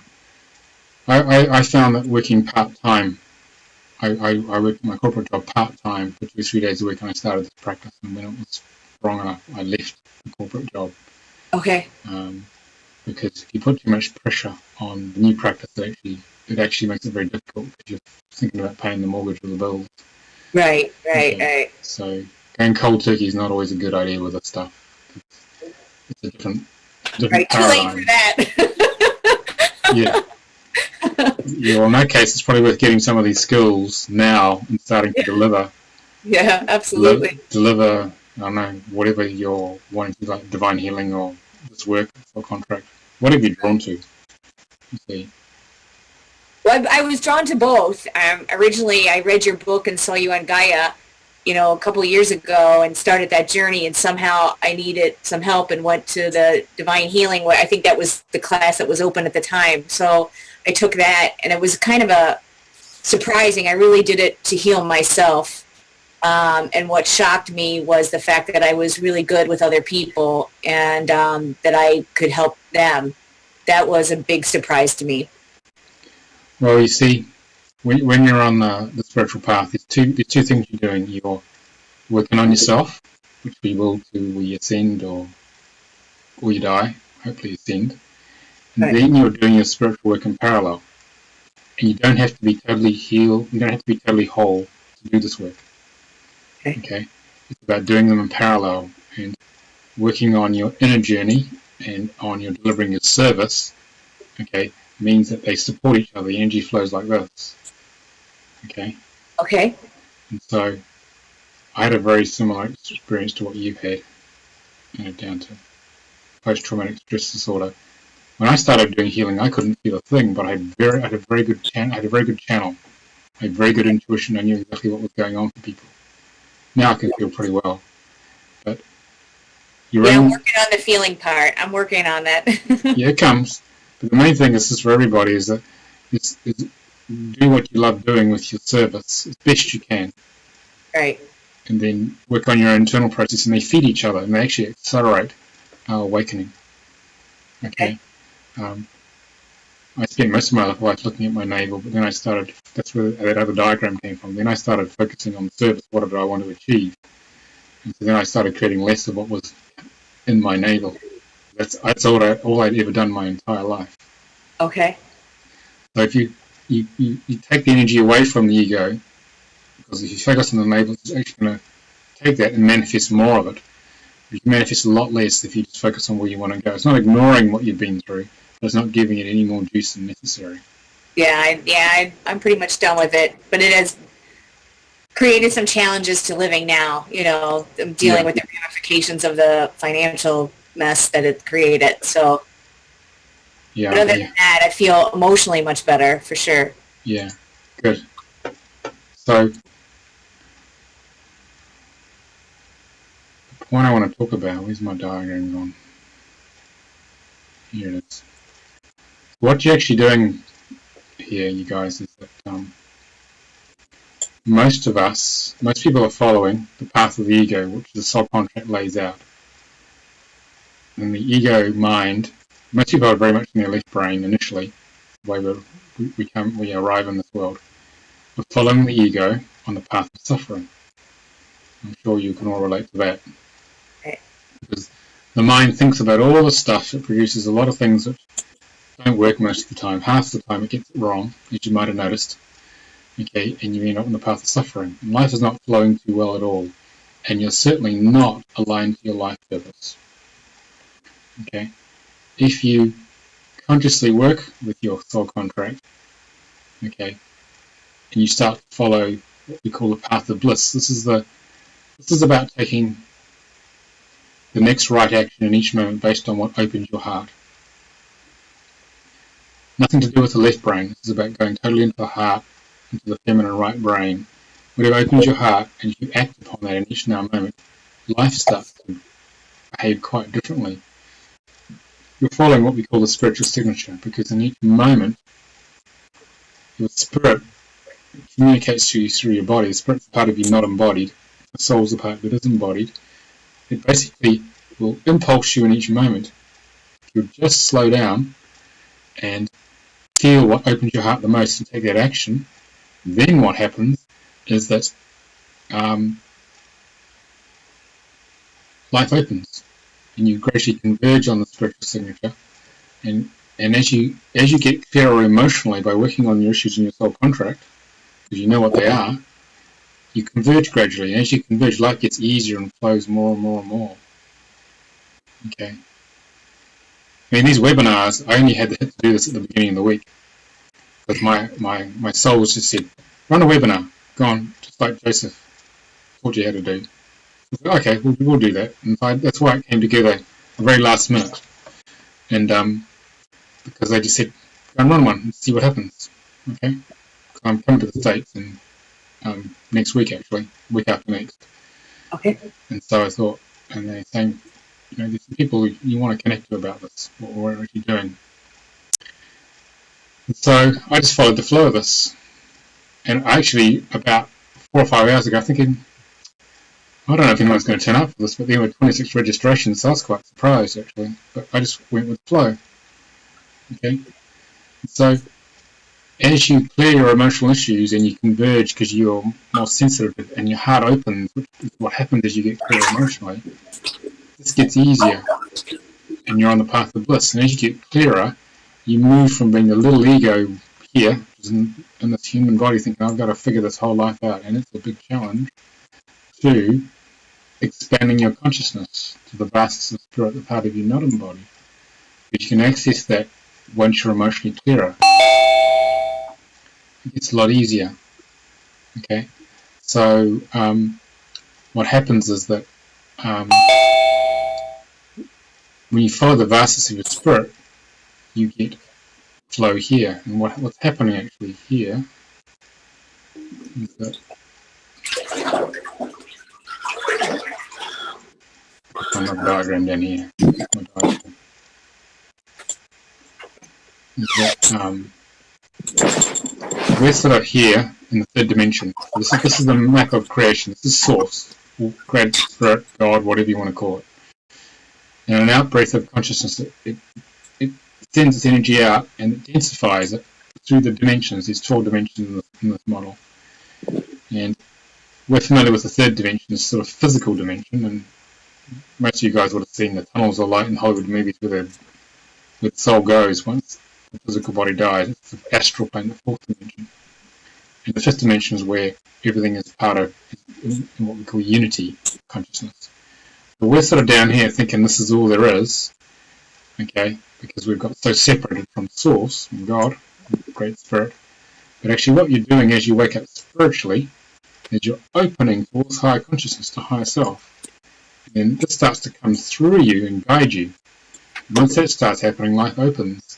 Speaker 1: I found that working part-time, I worked my corporate job part-time for 2 or 3 days a week, and I started this practice, and when it was strong enough, I left the corporate job.
Speaker 9: Okay.
Speaker 1: Because if you put too much pressure on the new practice, it actually makes it very difficult, because you're thinking about paying the mortgage or the bills.
Speaker 9: Right.
Speaker 1: So going cold turkey is not always a good idea with this stuff. It's a different
Speaker 9: right,
Speaker 1: paradigm.
Speaker 9: Too late for that.
Speaker 1: Yeah. Yeah, well, in that case, it's probably worth getting some of these skills now and starting to deliver.
Speaker 9: Yeah, absolutely.
Speaker 1: Deliver, I don't know, whatever you're wanting to do, like divine healing or this work or contract. Whatever you're drawn to, you see.
Speaker 9: Well, I was drawn to both. Originally, I read your book and saw you on Gaia, a couple of years ago and started that journey, and somehow I needed some help and went to the Divine Healing, where I think that was the class that was open at the time. So I took that, and it was kind of a surprising. I really did it to heal myself. And what shocked me was the fact that I was really good with other people, and that I could help them. That was a big surprise to me.
Speaker 1: Well, you see, when you're on the spiritual path, there's two things you're doing. You're working on yourself, which we will till we ascend or you die, hopefully ascend. And
Speaker 9: Right.
Speaker 1: then you're doing your spiritual work in parallel. And you don't have to be totally healed, you don't have to be totally whole to do this work. Okay? It's about doing them in parallel and working on your inner journey and on your delivering your service, okay, means that they support each other. The energy flows like this. Okay?
Speaker 9: Okay.
Speaker 1: And so I had a very similar experience to what you've had, down to post-traumatic stress disorder. When I started doing healing, I couldn't feel a thing, but I had a very good channel. I had very good intuition. I knew exactly what was going on for people. Now I can feel pretty well, but
Speaker 9: I'm working on the feeling part. I'm working on that.
Speaker 1: yeah, it comes. But the main thing is just for everybody is that is do what you love doing with your service as best you can.
Speaker 9: Right.
Speaker 1: And then work on your internal process, and they feed each other, and they actually accelerate our awakening. Okay. I spent most of my life looking at my navel, but then I started, that's where that other diagram came from. Then I started focusing on the service. What did I want to achieve? And so then I started creating less of what was in my navel. That's all I'd ever done my entire life.
Speaker 9: Okay.
Speaker 1: So if you take the energy away from the ego, because if you focus on the navel, it's actually going to take that and manifest more of it. You can manifest a lot less if you just focus on where you want to go. It's not ignoring what you've been through, but it's not giving it any more juice than necessary.
Speaker 9: I'm pretty much done with it, but it has created some challenges to living now. I'm dealing with the ramifications of the financial mess that it created. So, but other than that, I feel emotionally much better for sure.
Speaker 1: Yeah, good. So, the point I want to talk about, where's my diagram gone? Here it is. What you're actually doing here, you guys, is that most people are following the path of the ego, which the soul contract lays out. And the ego mind, most people are very much in their left brain initially, the way we arrive in this world. We're following the ego on the path of suffering. I'm sure you can all relate to that. Because the mind thinks about all the stuff, it produces a lot of things that don't work most of the time. Half the time it gets it wrong, as you might have noticed. Okay, and you end up on the path of suffering. And life is not flowing too well at all. And you're certainly not aligned to your life purpose. Okay? If you consciously work with your soul contract, okay, and you start to follow what we call the path of bliss, this is about taking the next right action in each moment based on what opens your heart. Nothing to do with the left brain. This is about going totally into the heart, into the feminine right brain. Whatever opens your heart, and if you act upon that in each now moment, life starts to behave quite differently. You're following what we call the spiritual signature, because in each moment, your spirit communicates to you through your body. The spirit's the part of you not embodied. The soul's the part that is embodied. It basically will impulse you in each moment. If you just slow down and feel what opens your heart the most and take that action, then what happens is that life opens and you gradually converge on the spiritual signature, and as you get clearer emotionally by working on your issues in your soul contract, because you know what they are, you converge gradually, and as you converge, life gets easier and flows more and more and more. Okay. I mean, these webinars, I only had to do this at the beginning of the week, because my soul was just said, run a webinar, go on, just like Joseph taught you how to do. I said, okay, we'll do that. And so that's why it came together at the very last minute. And because they just said, go and run one and see what happens. Okay? Because I'm coming to the States, and next week, actually, week after next.
Speaker 9: Okay.
Speaker 1: And so I thought, and they're saying, you know, there's some people you want to connect to about this, what we're actually doing. And so I just followed the flow of this. And actually, about 4 or 5 hours ago, thinking, I don't know if anyone's going to turn up for this, but there were 26 registrations, so I was quite surprised, actually. But I just went with the flow. Okay? So as you clear your emotional issues and you converge because you're more sensitive and your heart opens, which is what happens as you get clear emotionally, this gets easier and you're on the path of bliss. And as you get clearer, you move from being the little ego here, which is in this human body, thinking, I've got to figure this whole life out, and it's a big challenge, to expanding your consciousness to the vastness of spirit, the part of you not embodied. But you can access that once you're emotionally clearer. It's a lot easier. Okay, so what happens is that when you follow the vastness of your spirit, you get flow here. And what's happening actually here is that on the diagram down here, is that we're sort of here in the third dimension. So this is the map of creation. This is source, or great spirit, God, whatever you want to call it. And an out-breath of consciousness, it sends its energy out and it densifies it through the dimensions. There's 12 dimensions in this model. And we're familiar with the third dimension, this sort of physical dimension, and most of you guys would have seen the tunnels of light in Hollywood movies where the soul goes once the physical body dies. It's the astral plane, the fourth dimension. And the fifth dimension is where everything is part of in what we call unity consciousness. But we're sort of down here thinking this is all there is, okay, because we've got so separated from Source, from God, Great Spirit. But actually what you're doing as you wake up spiritually is you're opening towards higher consciousness, to higher self. And then this starts to come through you and guide you. Once that starts happening, life opens.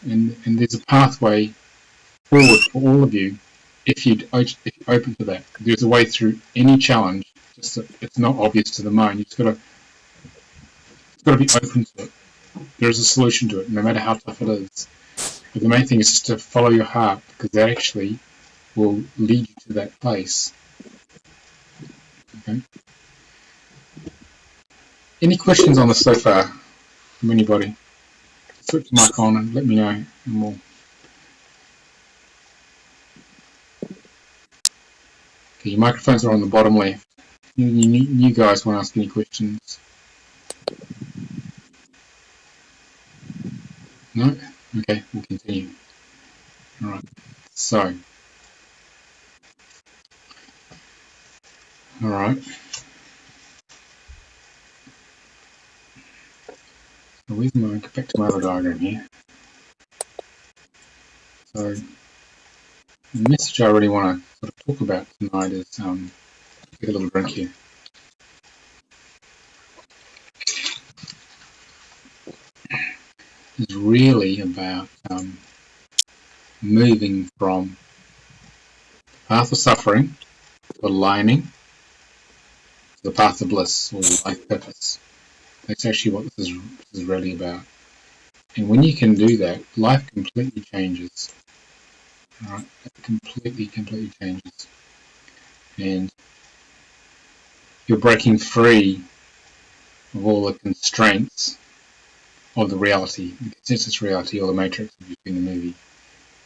Speaker 1: And there's a pathway forward for all of you if you're open to that. There's a way through any challenge, just that it's not obvious to the mind. It's got to be open to it. There's a solution to it, no matter how tough it is. But the main thing is just to follow your heart, because that actually will lead you to that place. Okay. Any questions on this so far from anybody? Switch the mic on and let me know, and we'll. Okay, your microphones are on the bottom left. You guys want to ask any questions? No? Okay, we'll continue. Alright, so. Alright. So where's my, go back to my other diagram here. So, the message I really want to sort of talk about tonight is, get a little drink here. Is really about moving from the path of suffering, to aligning, to the path of bliss, or life purpose. That's actually what this is really about. And when you can do that, life completely changes. All right, it completely changes. And you're breaking free of all the constraints of the reality, the consensus reality, or the matrix, if you've seen the movie.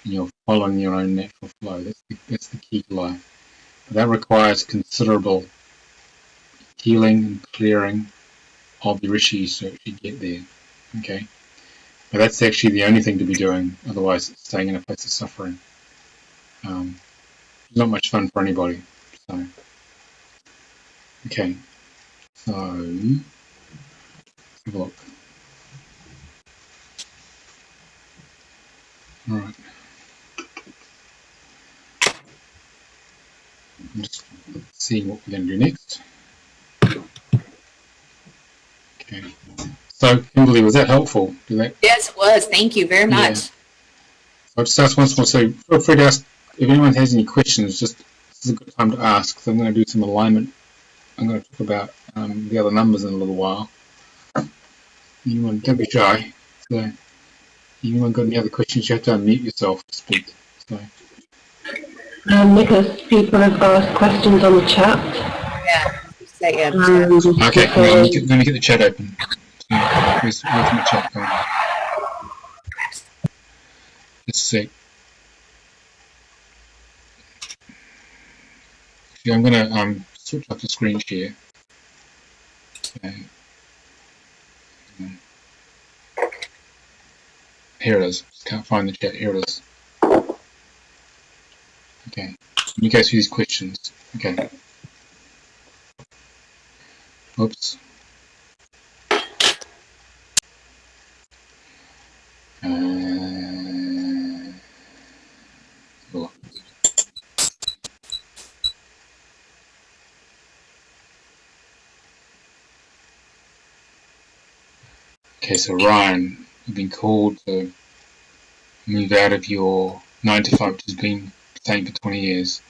Speaker 1: And you're following your own natural flow. That's the key to life. But that requires considerable healing and clearing of your issues to actually get there. Okay? But that's actually the only thing to be doing, otherwise it's staying in a place of suffering. It's not much fun for anybody. So, okay. So, let's have a look. Alright. I'm just seeing what we're going to do next. Okay. So, Kimberly, was that helpful?
Speaker 9: Yes, it was. Thank you very much.
Speaker 1: So I'll just ask once more. So feel free to ask if anyone has any questions. Just this is a good time to ask, because I'm going to do some alignment. I'm going to talk about the other numbers in a little while. Don't be shy. So, anyone got any other questions? You have to unmute yourself to speak. So.
Speaker 3: Nicholas, people have asked questions on the chat.
Speaker 9: Yeah.
Speaker 1: Okay, let me get the chat open. So, where's my chat going? Let's see. Actually, I'm going to switch off the screen share. Okay. Here it is. Just can't find the chat. Here it is. Okay. Let me go through these questions. Okay. Oops. Oh. Okay, so Ryan, you've been called to move out of your 9 to 5, which has been the same for 20 years.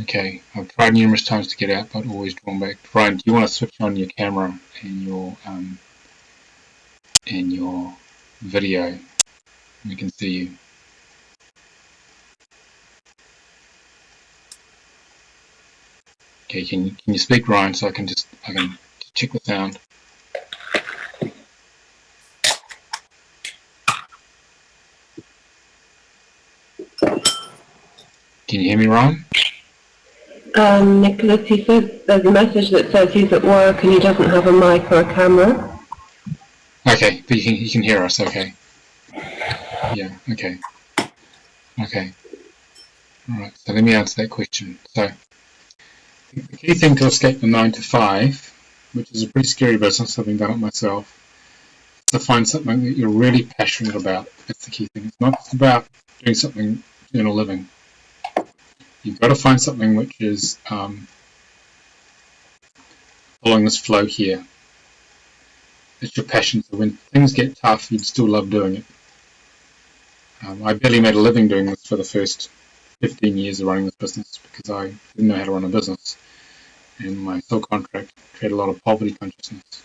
Speaker 1: Okay, I've tried numerous times to get out, but always drawn back. Ryan, do you want to switch on your camera and your video? We can see you. Okay, can you speak, Ryan, so I can check the sound? Can you hear me, Ryan?
Speaker 3: Nicholas, he said there's a message that says he's at work and he doesn't have a mic or a camera.
Speaker 1: Okay, but you can hear us, okay. Yeah, okay. Okay. Alright, so let me answer that question. So, the key thing to escape the 9 to 5, which is a pretty scary business, having done it myself, is to find something that you're really passionate about. That's the key thing. It's not just about doing something to earn a living. You've got to find something which is following this flow here. It's your passion, so when things get tough, you'd still love doing it. I barely made a living doing this for the first 15 years of running this business because I didn't know how to run a business. And my sole contract created a lot of poverty consciousness.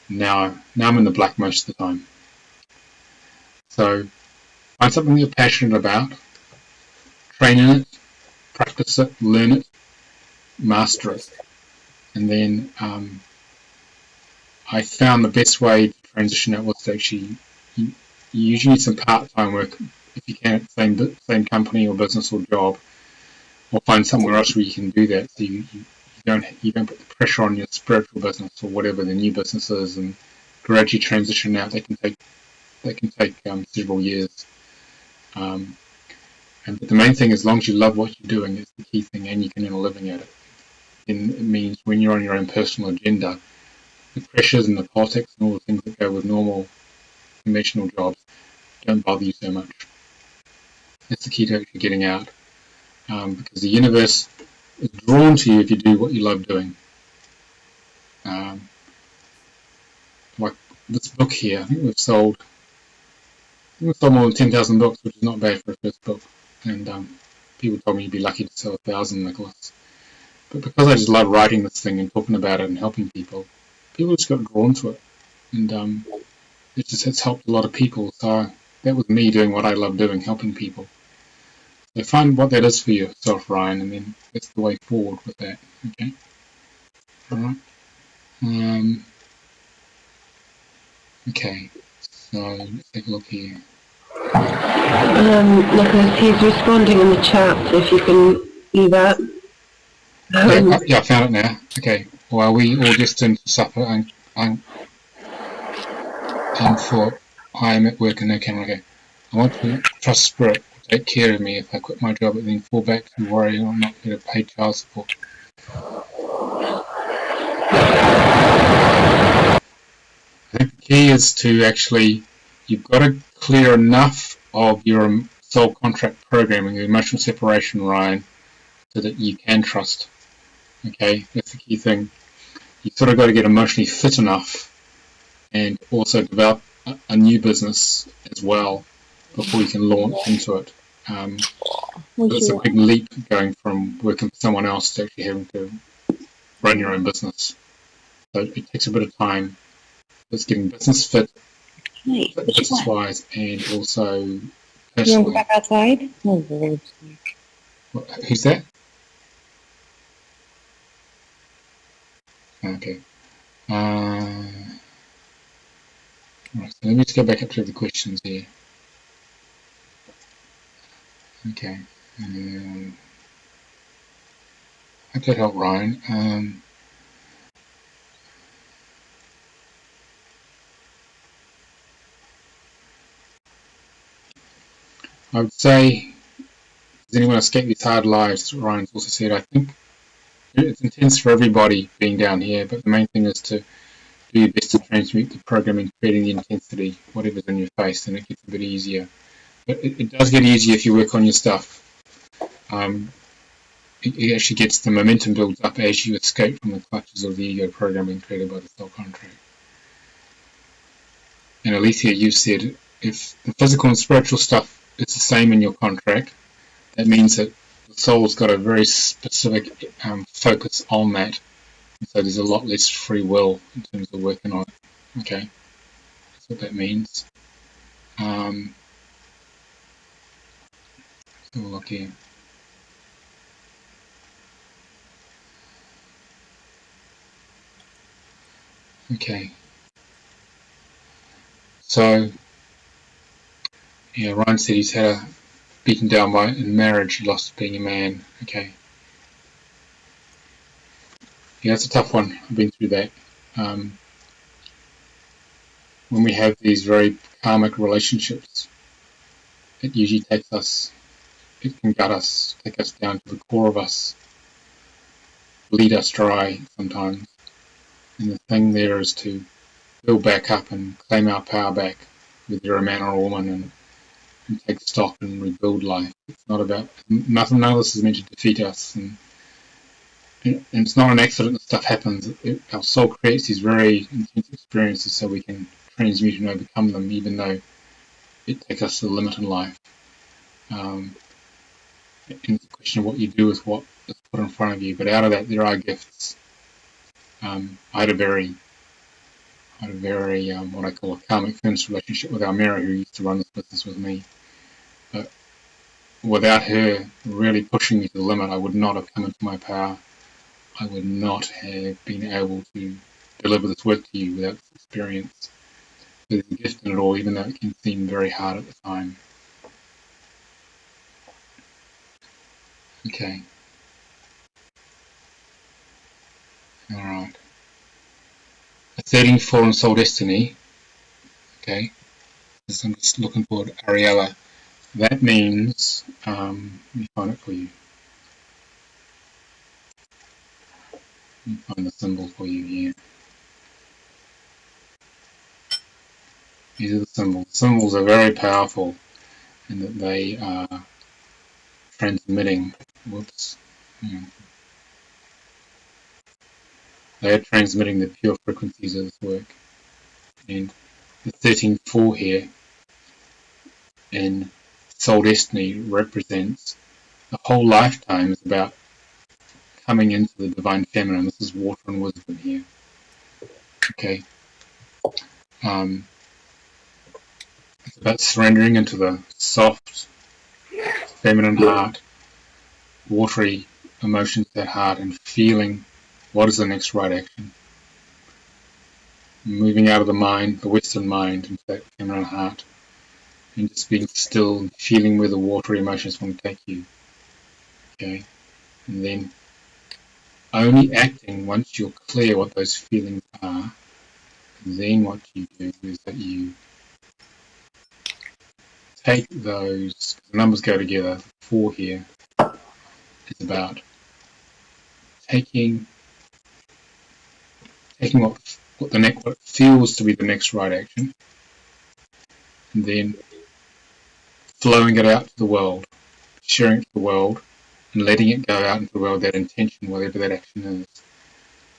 Speaker 1: Now I'm in the black most of the time. So find something you're passionate about, train in it, practice it, learn it, master it. And then I found the best way to transition out was to actually, you usually need some part-time work if you can at the same company or business or job, or find somewhere else where you can do that, so you don't put the pressure on your spiritual business or whatever the new business is, and gradually transition out. They can take several years. But the main thing, as long as you love what you're doing, is the key thing, and you can earn a living at it. And it means when you're on your own personal agenda, the pressures and the politics and all the things that go with normal conventional jobs don't bother you so much. That's the key to actually getting out, because the universe is drawn to you if you do what you love doing. Like this book here, I think we've sold more than 10,000 books, which is not bad for a first book. And people told me you'd be lucky to sell 1,000, Nicholas. But because I just love writing this thing and talking about it and helping people just got drawn to it. And it's helped a lot of people. So that was me doing what I love doing, helping people. So find what that is for yourself, Ryan, and then that's the way forward with that. Okay. All right. Okay. So let's take a look here.
Speaker 3: Nicholas, he's responding in the chat, if you can see that.
Speaker 1: Yeah, I found it now. Okay. Well, are we all destined for supper? I am at work and no camera. Okay. I want to trust Spirit will take care of me if I quit my job and then fall back to worry I'm not going to pay child support. I think the key is to actually, you've got to clear enough of your soul contract programming, your emotional separation, Ryan, so that you can trust. Okay, that's the key thing. You've sort of got to get emotionally fit enough and also develop a new business as well before you can launch into it. But it's a big leap going from working for someone else to actually having to run your own business. So it takes a bit of time. It's getting business fit, business-wise, and also
Speaker 5: You want to go
Speaker 1: personally.
Speaker 5: back outside? Oh, Lord.
Speaker 1: Who's that? Okay. Right, so let me just go back up to the questions here. Okay. Hope that helped, Ryan. I would say, does anyone escape these hard lives? Ryan's also said, I think it's intense for everybody being down here, but the main thing is to do your best to transmute the programming, creating the intensity, whatever's in your face, and it gets a bit easier. But it does get easier if you work on your stuff. It actually gets the momentum builds up as you escape from the clutches of the ego programming created by the soul contract. And Alethea, you said if the physical and spiritual stuff is the same in your contract, that means that the soul's got a very specific focus on that. And so there's a lot less free will in terms of working on it. Okay, that's what that means. So we'll look here. Okay. So, yeah, Ryan said he's had a beaten down by in marriage, he lost being a man. Okay. Yeah, it's a tough one. I've been through that. When we have these very karmic relationships, it usually takes us, it can gut us, take us down to the core of us, bleed us dry sometimes. And the thing there is to build back up and claim our power back, whether you're a man or a woman, and take stock and rebuild life. It's not about, none of this is meant to defeat us. And it's not an accident that stuff happens. Our soul creates these very intense experiences so we can transmute and overcome them, even though it takes us to the limit in life. And it's a question of what you do with what is put in front of you. But out of that, there are gifts. I had a very what I call a karmic furnace relationship with Almira, who used to run this business with me. But without her really pushing me to the limit, I would not have come into my power. I would not have been able to deliver this work to you without this experience. There's a gift in it all, even though it can seem very hard at the time. Okay. Alright. Asserting fallen soul destiny. Okay. I'm just looking for Ariella. That means, let me find it for you. Let me find the symbol for you here. These are the symbols. Symbols are very powerful in that they are transmitting. Whoops. They are transmitting the pure frequencies of this work. And the 13-4 here in Soul Destiny represents the whole lifetime is about coming into the divine feminine. This is water and wisdom here. Okay. It's about surrendering into the soft, feminine heart, watery emotions of that heart, and feeling what is the next right action. Moving out of the mind, the Western mind, into that feminine heart, and just being still and feeling where the watery emotions want to take you. Okay, and then only acting once you're clear what those feelings are. And then what you do is that you take those, the numbers go together. 4 here is about taking what feels to be the next right action, and then flowing it out to the world, sharing it to the world, and letting it go out into the world, that intention, whatever that action is,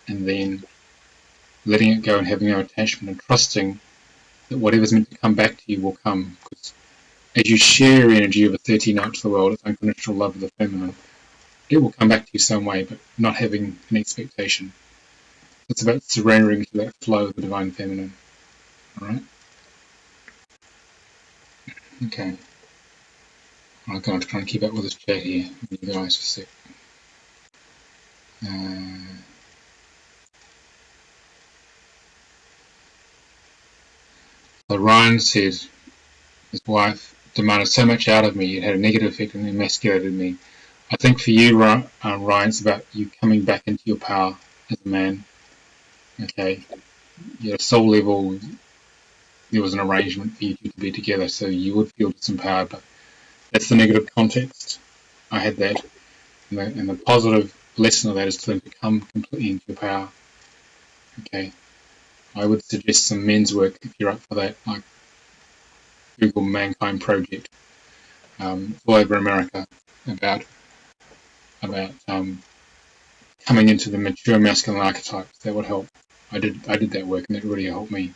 Speaker 1: and then letting it go and having no attachment and trusting that whatever's meant to come back to you will come, because as you share energy of a 13 out to the world, it's unconditional love of the feminine, it will come back to you some way, but not having an expectation. It's about surrendering to that flow of the divine feminine. All right? Okay. I'm going to try and keep up with this chat here. You guys for a sec. So Ryan said his wife demanded so much out of me, it had a negative effect and emasculated me. I think for you, Ryan, it's about you coming back into your power as a man. Okay. At a soul level, there was an arrangement for you to be together, so you would feel disempowered, but that's the negative context. I had that. And the positive lesson of that is to come completely into your power. Okay. I would suggest some men's work if you're up for that, like Google Mankind Project, all over America, about coming into the mature masculine archetypes. That would help. I did that work, and that really helped me.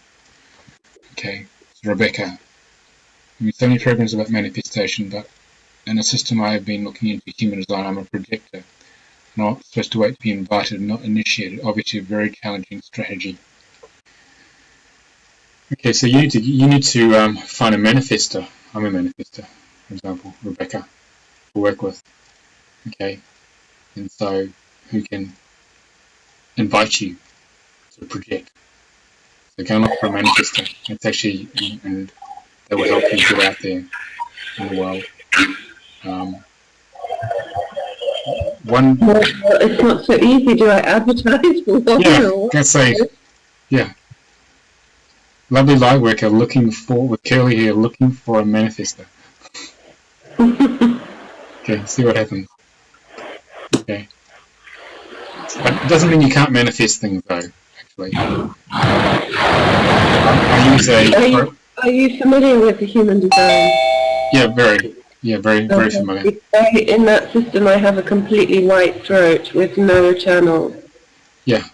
Speaker 1: Okay, so Rebecca, so many programs about manifestation, but in a system I have been looking into human design, I'm a projector, not supposed to wait to be invited, not initiated. Obviously, a very challenging strategy. Okay, so you need to find a manifestor. I'm a manifestor, for example, Rebecca, to work with. Okay, and so who can invite you to project? So go and look for a manifestor. It's actually, and that will help you get out there in the world.
Speaker 3: It's not so easy. Do I advertise for one?
Speaker 1: Yeah, let's say, yeah. Lovely light worker with curly hair looking for a manifestor. Okay, see what happens. Okay. But it doesn't mean you can't manifest things though, actually. I use
Speaker 3: Are you familiar with the human design?
Speaker 1: Yeah, very familiar.
Speaker 3: In that system, I have a completely white throat with no channel.
Speaker 1: Yeah.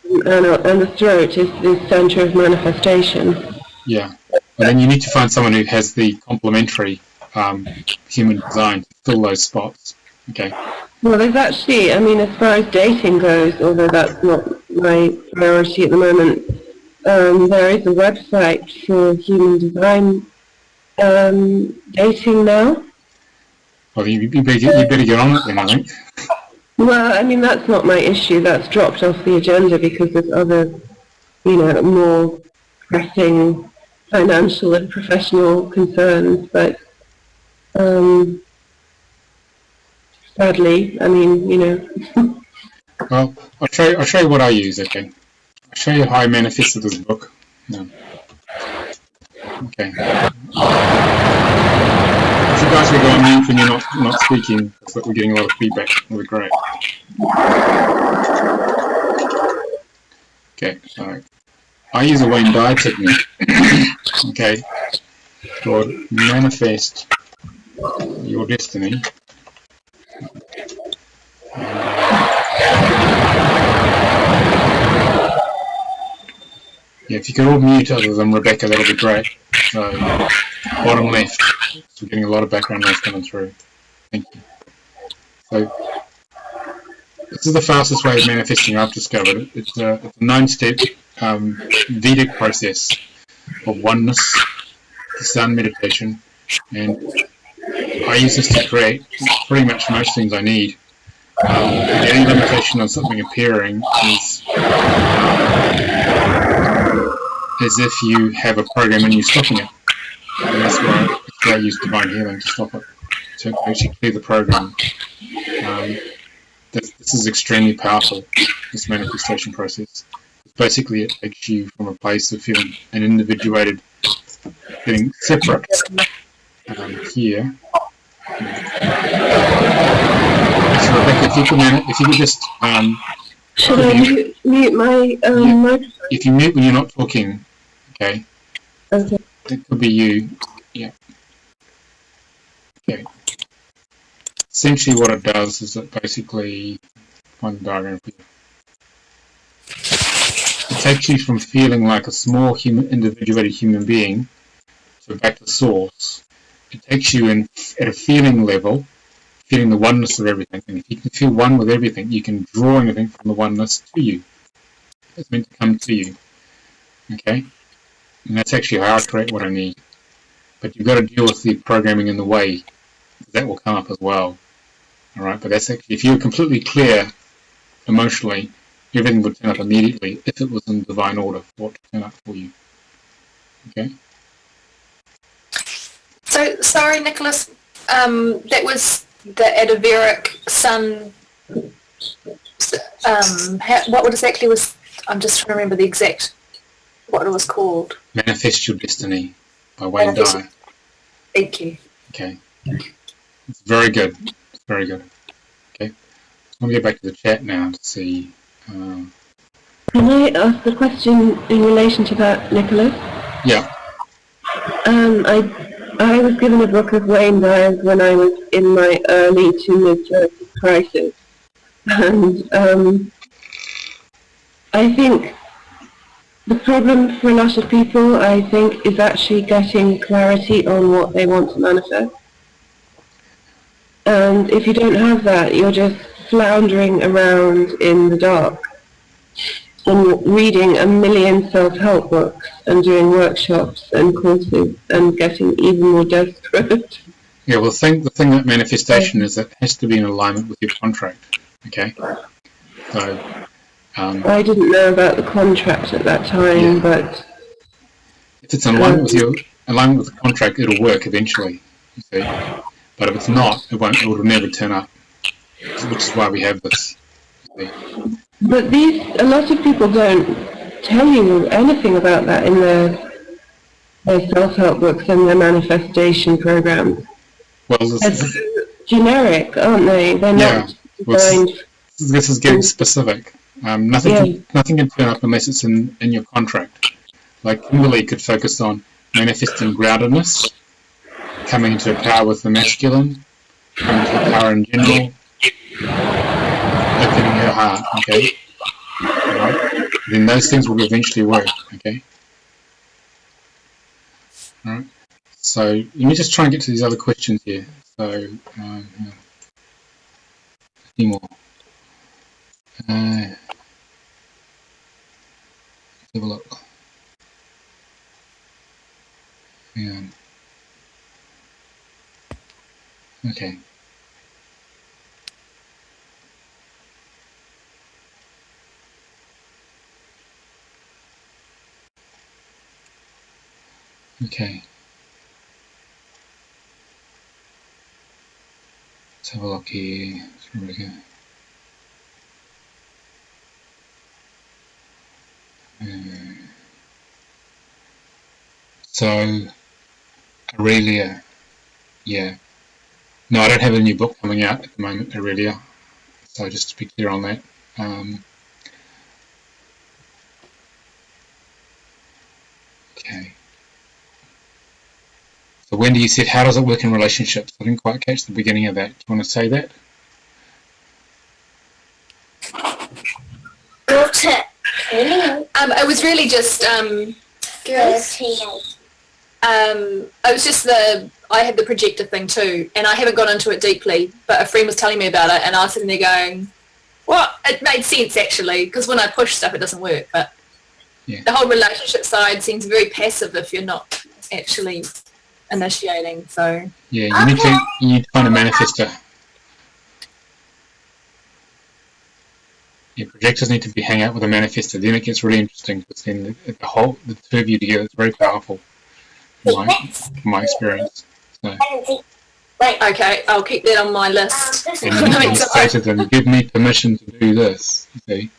Speaker 3: And the throat is the center of manifestation.
Speaker 1: Yeah. Well, then you need to find someone who has the complementary human design to fill those spots. Okay.
Speaker 3: Well, there's actually, as far as dating goes, although that's not my priority at the moment, there is a website for human design dating now.
Speaker 1: Well, you better get on it then, I think.
Speaker 3: Well, that's not my issue. That's dropped off the agenda because there's other, more pressing financial and professional concerns. But sadly,
Speaker 1: Well, I'll show you what I use. Okay. I'll show you how I manifested this book. No. Okay. If you guys will go on mute when you're not speaking, because we're getting a lot of feedback. That'll be great. Okay, so I use a Wayne Dyer technique. Okay, called manifest your destiny. Yeah, if you could all mute other than Rebecca, that'll be great. So, bottom left. So we're getting a lot of background noise coming through. Thank you. So, this is the fastest way of manifesting I've discovered. It's a 9-step Vedic process of oneness, the sound meditation, and I use this to create pretty much most things I need. The only limitation on something appearing is as if you have a program and you're stopping it. And that's why I use divine healing to stop it, to actually clear the program. This is extremely powerful, this manifestation process. Basically, it takes you from a place of feeling an individuated, feeling separate here. So Rebecca, if you could just
Speaker 3: should I mute my microphone?
Speaker 1: If you mute when you're not talking, okay.
Speaker 3: Okay.
Speaker 1: It could be you. Yeah. Okay. Essentially, what it does is it basically find the diagram for you. It takes you from feeling like a small individuated human being, so back to source, it takes you in at a feeling level, feeling the oneness of everything. And if you can feel one with everything, you can draw anything from the oneness to you. It's meant to come to you. Okay? And that's actually how I create what I need. But you've got to deal with the programming in the way. That will come up as well. Alright, but that's actually, if you're completely clear emotionally, everything would turn up immediately if it was in divine order for it to turn up for you. Okay?
Speaker 8: So, sorry, Nicholas, that was the Adaveric Sun, what exactly was, I'm just trying to remember the exact, what it was called.
Speaker 1: Manifest Your Destiny by Wayne Dyer.
Speaker 8: Thank you.
Speaker 1: Okay. It's very good. It's very good. Okay. I'm going to go back to the chat now to see.
Speaker 3: Can I ask a question in relation to that, Nicholas?
Speaker 1: Yeah.
Speaker 3: I was given a book of Wayne Dyer's when I was in my early to mid-30s crisis. And I think the problem for a lot of people, I think, is actually getting clarity on what they want to manifest. And if you don't have that, you're just floundering around in the dark and reading a million self-help books and doing workshops and courses and getting even more desperate.
Speaker 1: Yeah, well, the thing about manifestation is that it has to be in alignment with your contract. Okay? So,
Speaker 3: I didn't know about the contract at that time, but
Speaker 1: if it's in alignment with the contract, it'll work eventually. You see? But if it's not, it will never turn up. Which is why we have this. You see?
Speaker 3: But a lot of people don't tell you anything about that in their self-help books and their manifestation programs.
Speaker 1: Well,
Speaker 3: They're generic, aren't they? They're not designed.
Speaker 1: This is getting specific. Nothing can turn up unless it's in your contract. Like Kimberly could focus on manifesting groundedness, coming into power with the masculine, coming to power in general, opening her heart, okay? Alright? Then those things will eventually work, okay? Alright? So let me just try and get to these other questions here. So, a few more. Let's have a look. Hang on. Okay. Okay. Let's have a look here. Where we go? So, Aurelia, yeah. No, I don't have a new book coming out at the moment, Aurelia. So just to be clear on that. Okay. So Wendy, you said, how does it work in relationships? I didn't quite catch the beginning of that. Do you want to say that?
Speaker 8: It was really just it was just I had the projector thing too, and I haven't gone into it deeply, but a friend was telling me about it, and I was sitting there going, well, it made sense actually, because when I push stuff it doesn't work, but the whole relationship side seems very passive if you're not actually initiating, so.
Speaker 1: Yeah, you need to find a manifester. Yeah, projectors need to hang out with a manifester. Then it gets really interesting because then the two of you together is very powerful. From my experience. So.
Speaker 8: Okay, I'll keep that on my list.
Speaker 1: And you say to them, give me permission to do this. You see?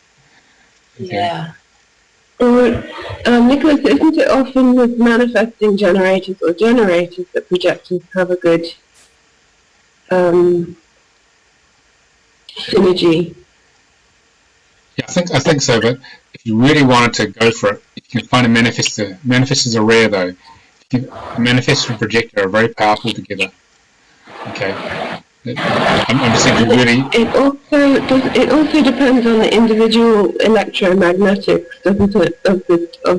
Speaker 1: Okay.
Speaker 8: Yeah.
Speaker 3: Or, Nicholas, isn't it often with manifesting generators or generators that projectors have a good synergy?
Speaker 1: Yeah, I think so, but if you really wanted to go for it, if you can find a manifester. Manifestors are rare though. A manifestor and projector are very powerful together. Okay. I'm just saying really.
Speaker 3: It also depends on the individual electromagnetics, doesn't it, of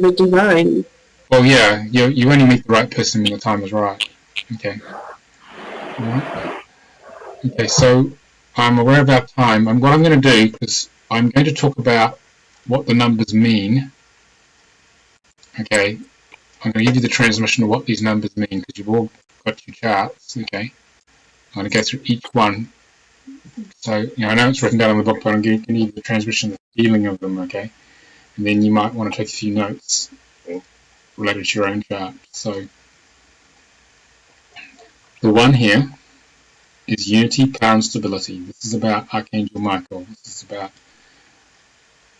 Speaker 3: the design?
Speaker 1: Well, yeah, you only meet the right person when the time is right. Okay. All right. Okay, so I'm aware of our time. And what I'm going to do, because I'm going to talk about what the numbers mean. Okay, I'm going to give you the transmission of what these numbers mean, because you've all got your charts. Okay, I'm going to go through each one. So, I know it's written down in the book, but I'm going to give you the transmission, the feeling of them. Okay, and then you might want to take a few notes related to your own chart. So, the one here is unity, power, and stability. This is about Archangel Michael. This is about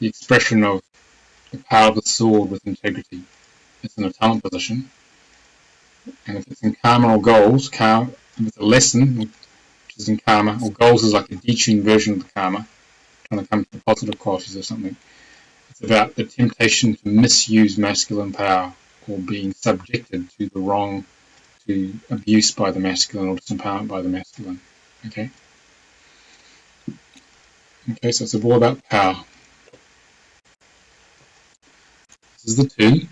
Speaker 1: the expression of the power of the sword with integrity. It's in a talent position. And if it's in karma or goals, if it's a lesson, which is in karma, or goals is like a detuned version of the karma, trying to come to the positive qualities of something. It's about the temptation to misuse masculine power or being subjected to the wrong, to abuse by the masculine or disempowerment by the masculine. Okay? Okay, so it's all about power. This is the 2.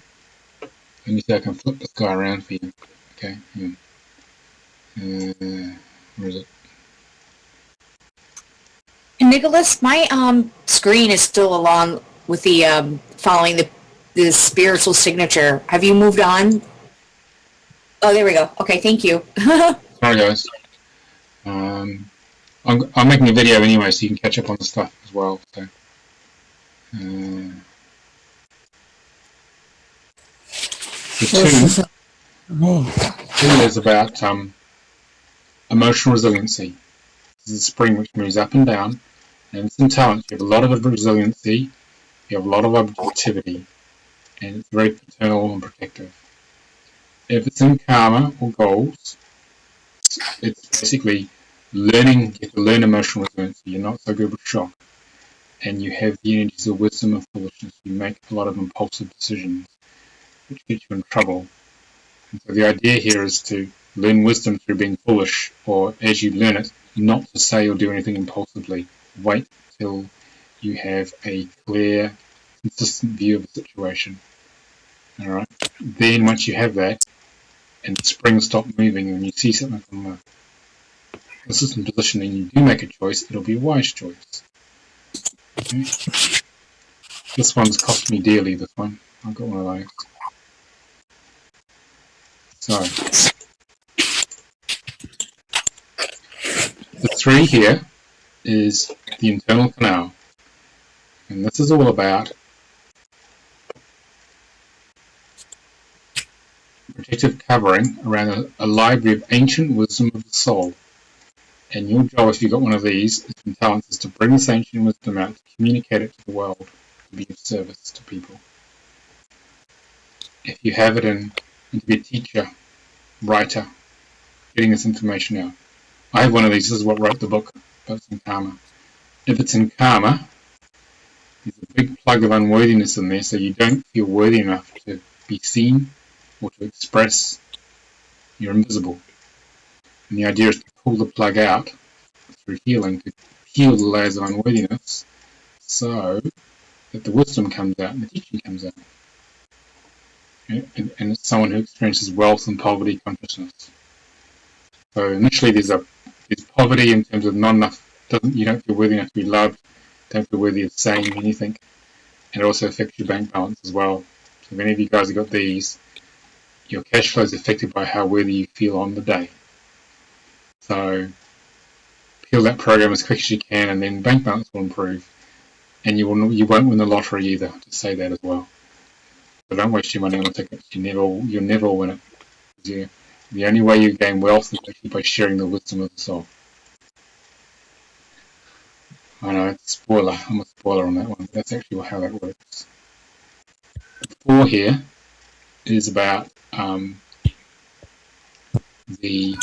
Speaker 1: Let me see if I can flip this guy around for you. Okay, where is it?
Speaker 9: Nicholas, my screen is still along with the following the spiritual signature. Have you moved on? Oh, there we go. Okay, thank you.
Speaker 1: Sorry, guys. I'm making a video anyway, so you can catch up on the stuff as well. So, the 2 is about emotional resiliency. This is a spring which moves up and down, and it's in talent. You have a lot of resiliency, you have a lot of objectivity, and it's very paternal and protective. If it's in karma or goals, it's basically learning. You have to learn emotional resiliency. You're not so good with shock, and you have the energies of wisdom and foolishness. You make a lot of impulsive decisions, which get you in trouble. And so the idea here is to learn wisdom through being foolish, or as you learn it, not to say or do anything impulsively. Wait till you have a clear, consistent view of the situation. All right. Then once you have that, and the springs stop moving, and you see something from a consistent position, and you do make a choice, it'll be a wise choice. Okay. This one's cost me dearly. This one, I've got one of those. So the 3 here is the internal canal, and this is all about protective covering around a library of ancient wisdom of the soul. And your job, if you've got one of these, in talents, is to bring this ancient wisdom out, to communicate it to the world, to be of service to people. If you have it and to be a teacher, writer, getting this information out. I have one of these. This is what wrote the book, but it's in karma. If it's in karma, there's a big plug of unworthiness in there, so you don't feel worthy enough to be seen or to express. You're invisible. And the idea is to pull the plug out through healing, to heal the layers of unworthiness, so that the wisdom comes out and the teaching comes out. And it's someone who experiences wealth and poverty consciousness. So initially there's poverty in terms of not enough, you don't feel worthy enough to be loved, don't feel worthy of saying anything, and it also affects your bank balance as well. So if any of you guys have got these, your cash flow is affected by how worthy you feel on the day. So peel that program as quick as you can, and then bank balance will improve, and you won't win the lottery either. To say that as well. So don't waste your money on the tickets. You'll never win it. The only way you gain wealth is actually by sharing the wisdom of the soul. I know it's a spoiler. I'm a spoiler on that one, but that's actually how that works. The 4 here is about the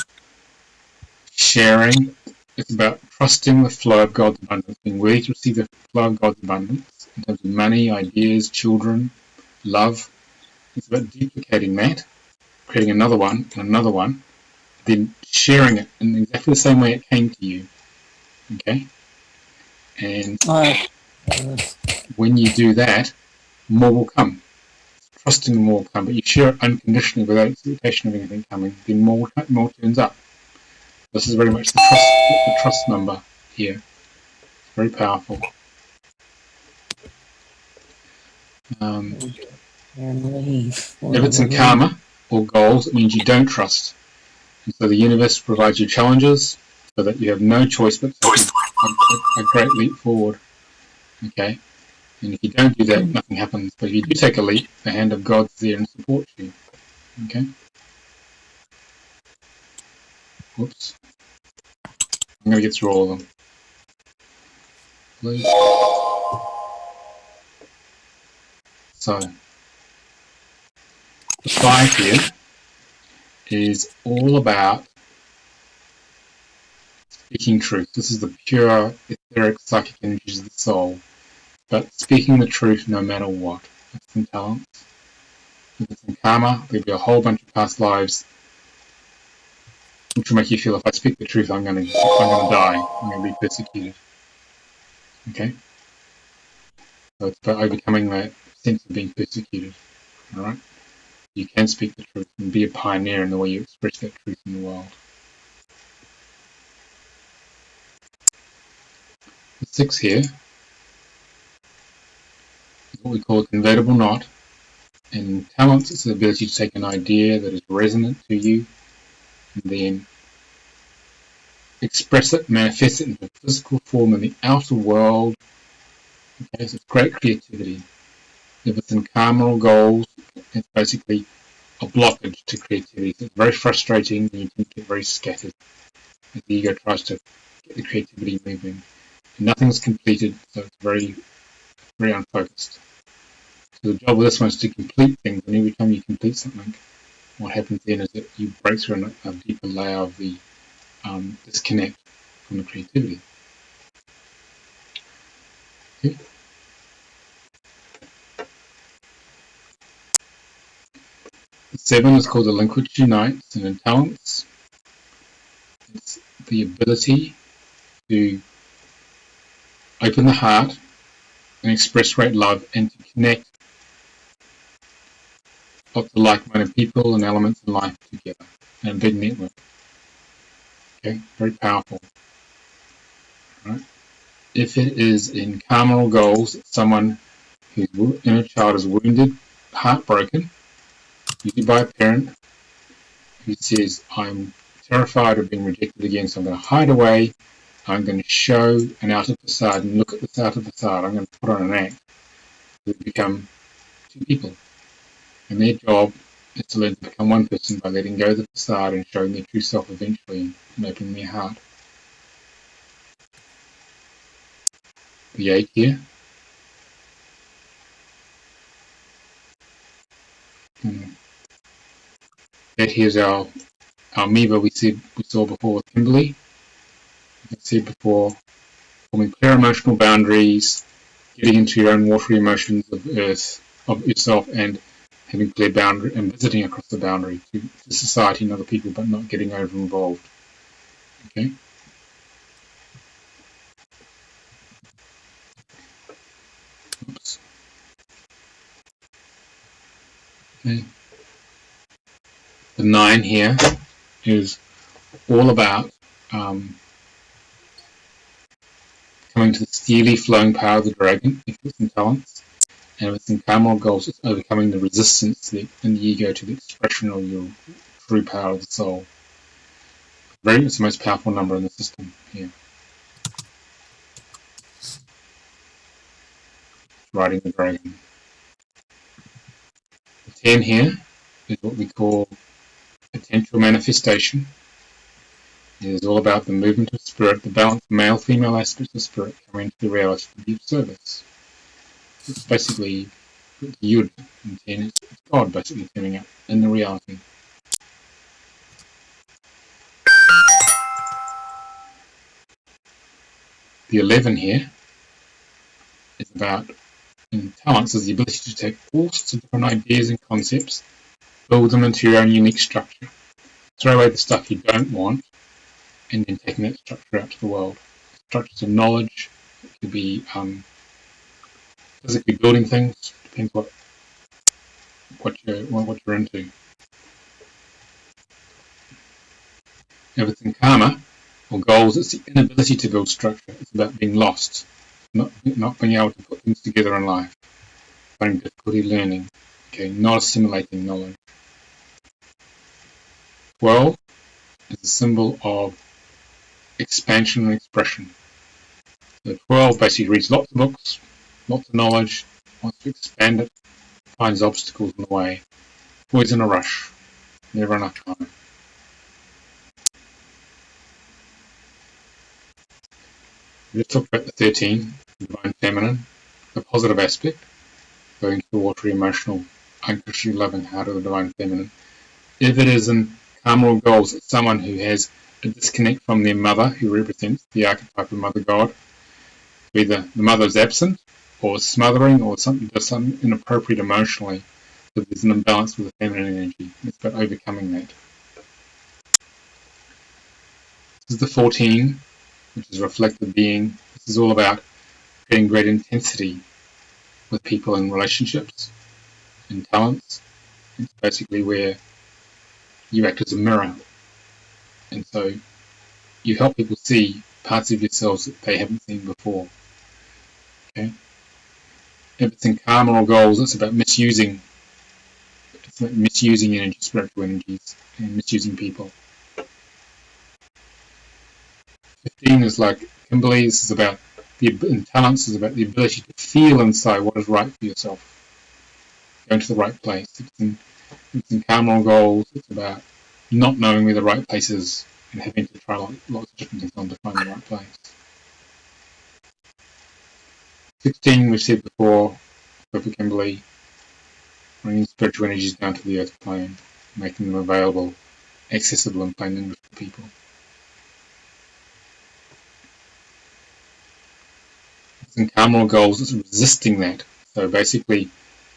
Speaker 1: sharing. It's about trusting the flow of God's abundance, being worthy to receive the flow of God's abundance in terms of money, ideas, children, love. It's about duplicating that, creating another one and another one, then sharing it in exactly the same way it came to you. Okay? And when you do that, more will come. trusting more will come, but you share it unconditionally without expectation of anything coming, then more turns up. This is very much the trust number here. It's very powerful. If it's in karma or goals, it means you don't trust. And so the universe provides you challenges so that you have no choice but to take a great leap forward. Okay? And if you don't do that, nothing happens. But if you do take a leap, the hand of God's there and supports you. Okay? Whoops. I'm going to get through all of them. Please. So, the 5 here is all about speaking truth. This is the pure etheric psychic energies of the soul. But speaking the truth no matter what. That's some talents. If it's in karma, there'll be a whole bunch of past lives which will make you feel if I speak the truth, I'm going to die. I'm going to be persecuted. Okay? So it's about overcoming that sense of being persecuted. Alright? You can speak the truth and be a pioneer in the way you express that truth in the world. The 6 here is what we call a convertible knot. And talents, it's the ability to take an idea that is resonant to you and then express it, manifest it into physical form in the outer world. Okay, so it's great creativity. If it's in karma or goals, it's basically a blockage to creativity. So it's very frustrating and you can get very scattered as the ego tries to get the creativity moving. And nothing's completed, so it's very, very unfocused. So the job of this one is to complete things, and every time you complete something, what happens then is that you break through a deeper layer of the disconnect from the creativity. Okay. The 7 is called the link which unites, and in talents, it's the ability to open the heart and express great love and to connect lots of like-minded people and elements in life together in a big network. Okay, very powerful. Right. If it is in karma or goals, it's someone whose inner child is wounded, heartbroken, usually by a parent, who says, I'm terrified of being rejected again, so I'm going to hide away, I'm going to show an outer facade and look at this outer facade, I'm going to put on an act to become 2 people. And their job is to learn to become 1 person by letting go of the facade and showing their true self eventually and opening their heart. The 8 here. That here's our amoeba we saw before with Kimberly. As I said before, forming clear emotional boundaries, getting into your own watery emotions of earth, of yourself, and having clear boundary and visiting across the boundary to society and other people, but not getting over involved. Okay. Oops. Okay. The 9 here is all about coming to the steely flowing power of the dragon, if it's in talents, and if it's in karma or goals, it's overcoming the resistance in the ego to the expression of your true power of the soul. It's the most powerful number in the system here. Riding the dragon. The 10 here is what we call potential manifestation. It is all about the movement of spirit, the balanced male-female aspects of spirit coming into the reality to be of service. It's basically Yud and 10 is God basically turning up in the reality. The 11 here is about, in talents, is the ability to take all sorts of different ideas and concepts, build them into your own unique structure, throw away the stuff you don't want, and then taking that structure out to the world. Structures of knowledge, it could be physically building things, depends what what you're into. If it's in karma or goals, it's the inability to build structure. It's about being lost, not being able to put things together in life, finding difficulty learning, okay, not assimilating knowledge. 12 is a symbol of expansion and expression. So 12 basically reads lots of books, lots of knowledge, wants to expand it, finds obstacles in the way, always in a rush, never enough time. Let's talk about the 13, the divine feminine, the positive aspect, going to the watery, emotional, unconditionally loving heart of the divine feminine. If it is in karma or goals, it's someone who has a disconnect from their mother, who represents the archetype of Mother God. Either the mother is absent, or smothering, or something does something inappropriate emotionally. So there's an imbalance with the feminine energy. It's about overcoming that. This is the 14, which is reflective being. This is all about creating great intensity with people in relationships and talents. It's basically where you act as a mirror. And so you help people see parts of yourselves that they haven't seen before. Okay? If it's in karma or goals, it's about misusing energy, spiritual energies, and misusing people. 15 is like Kimberly. This is about talents is about the ability to feel inside what is right for yourself. Going to the right place. It's in karma or goals. It's about not knowing where the right place is and having to try lots of different things on to find the right place. 16, we've said before, for Kimberly, bringing spiritual energies down to the earth plane, making them available, accessible in plain English for people. It's in karma or goals, it's resisting that. So basically,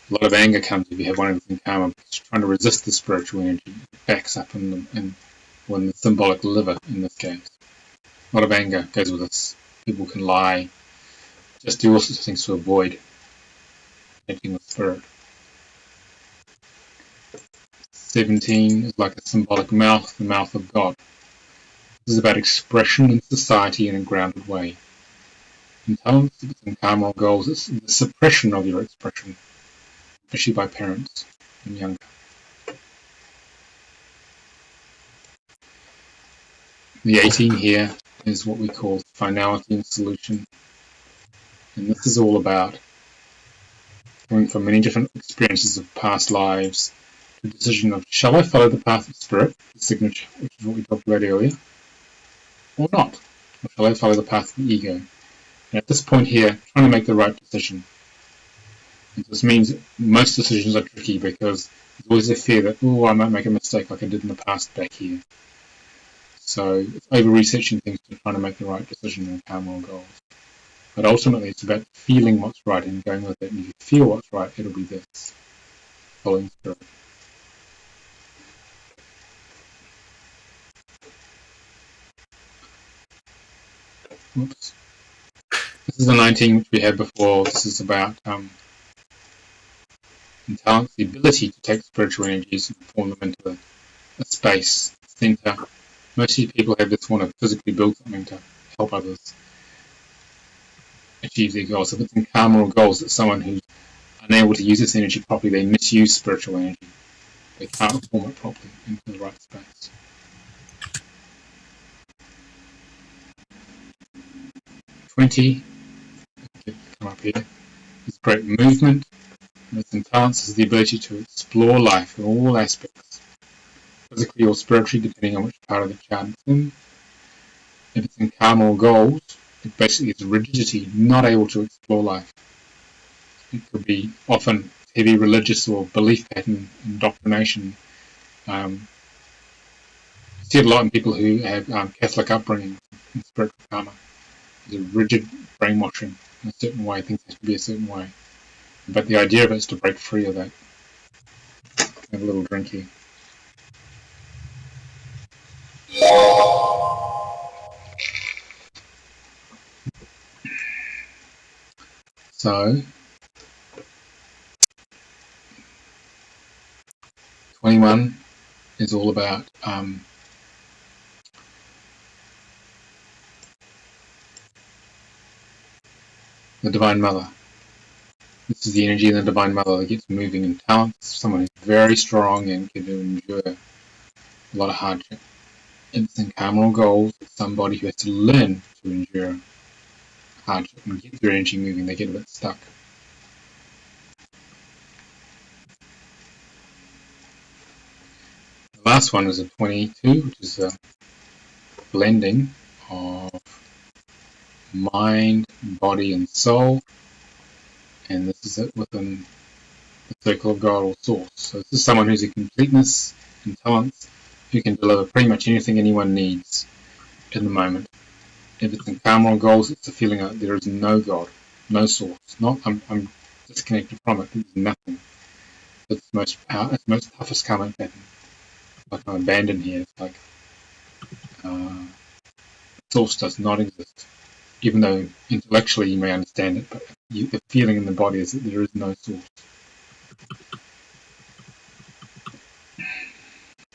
Speaker 1: a lot of anger comes if you have one of these in karma, because you're trying to resist the spiritual energy. It backs up in the symbolic liver, in this case. A lot of anger goes with this. People can lie, just do all sorts of things to avoid connecting with spirit. 17 is like a symbolic mouth, the mouth of God. This is about expression in society in a grounded way. In talents, it's in karma or goals, it's the suppression of your expression, especially by parents and younger. The 18 here is what we call finality and solution. And this is all about coming from many different experiences of past lives to the decision of, shall I follow the path of spirit, the signature, which is what we talked about earlier, or not? Or shall I follow the path of the ego? And at this point here, trying to make the right decision. And this means most decisions are tricky because there's always a fear that, oh, I might make a mistake like I did in the past back here. So it's over-researching things to try to make the right decision in karma or goals. But ultimately, it's about feeling what's right and going with it. And if you feel what's right, it'll be this. Following spirit. Whoops. This is the 19 which we had before. This is about in talents, the ability to take spiritual energies and form them into a space, center. Most people have this want to physically build something to help others achieve their goals. If it's in karma or goals, it's someone who's unable to use this energy properly. They misuse spiritual energy. They can't form it properly into the right space. 20, come up here, is great movement. And its talents is the ability to explore life in all aspects, physically or spiritually, depending on which part of the chart it's in. If it's in karma or goals, it basically is rigidity, not able to explore life. It could be often heavy religious or belief pattern indoctrination. You see it a lot in people who have Catholic upbringing and spiritual karma. There's a rigid brainwashing in a certain way, things have to be a certain way. But the idea of it is to break free of that. Have a little drink here. So, one is all about the Divine Mother. This is the energy of the Divine Mother that gets moving in talents. Someone who's very strong and can endure a lot of hardship. It's in karma or goals. It's somebody who has to learn to endure hardship and get their energy moving. They get a bit stuck. The last one is a 22, which is a blending of mind, body, and soul. And this is it within the circle of God or source. So this is someone who's a completeness and talents who can deliver pretty much anything anyone needs in the moment. If it's in karma or goals, it's a feeling that there is no God, no source. Not I'm disconnected from it. There's nothing. It's most toughest karmic pattern. Like I'm abandoned here. It's like source does not exist. Even though intellectually you may understand it, but the feeling in the body is that there is no source.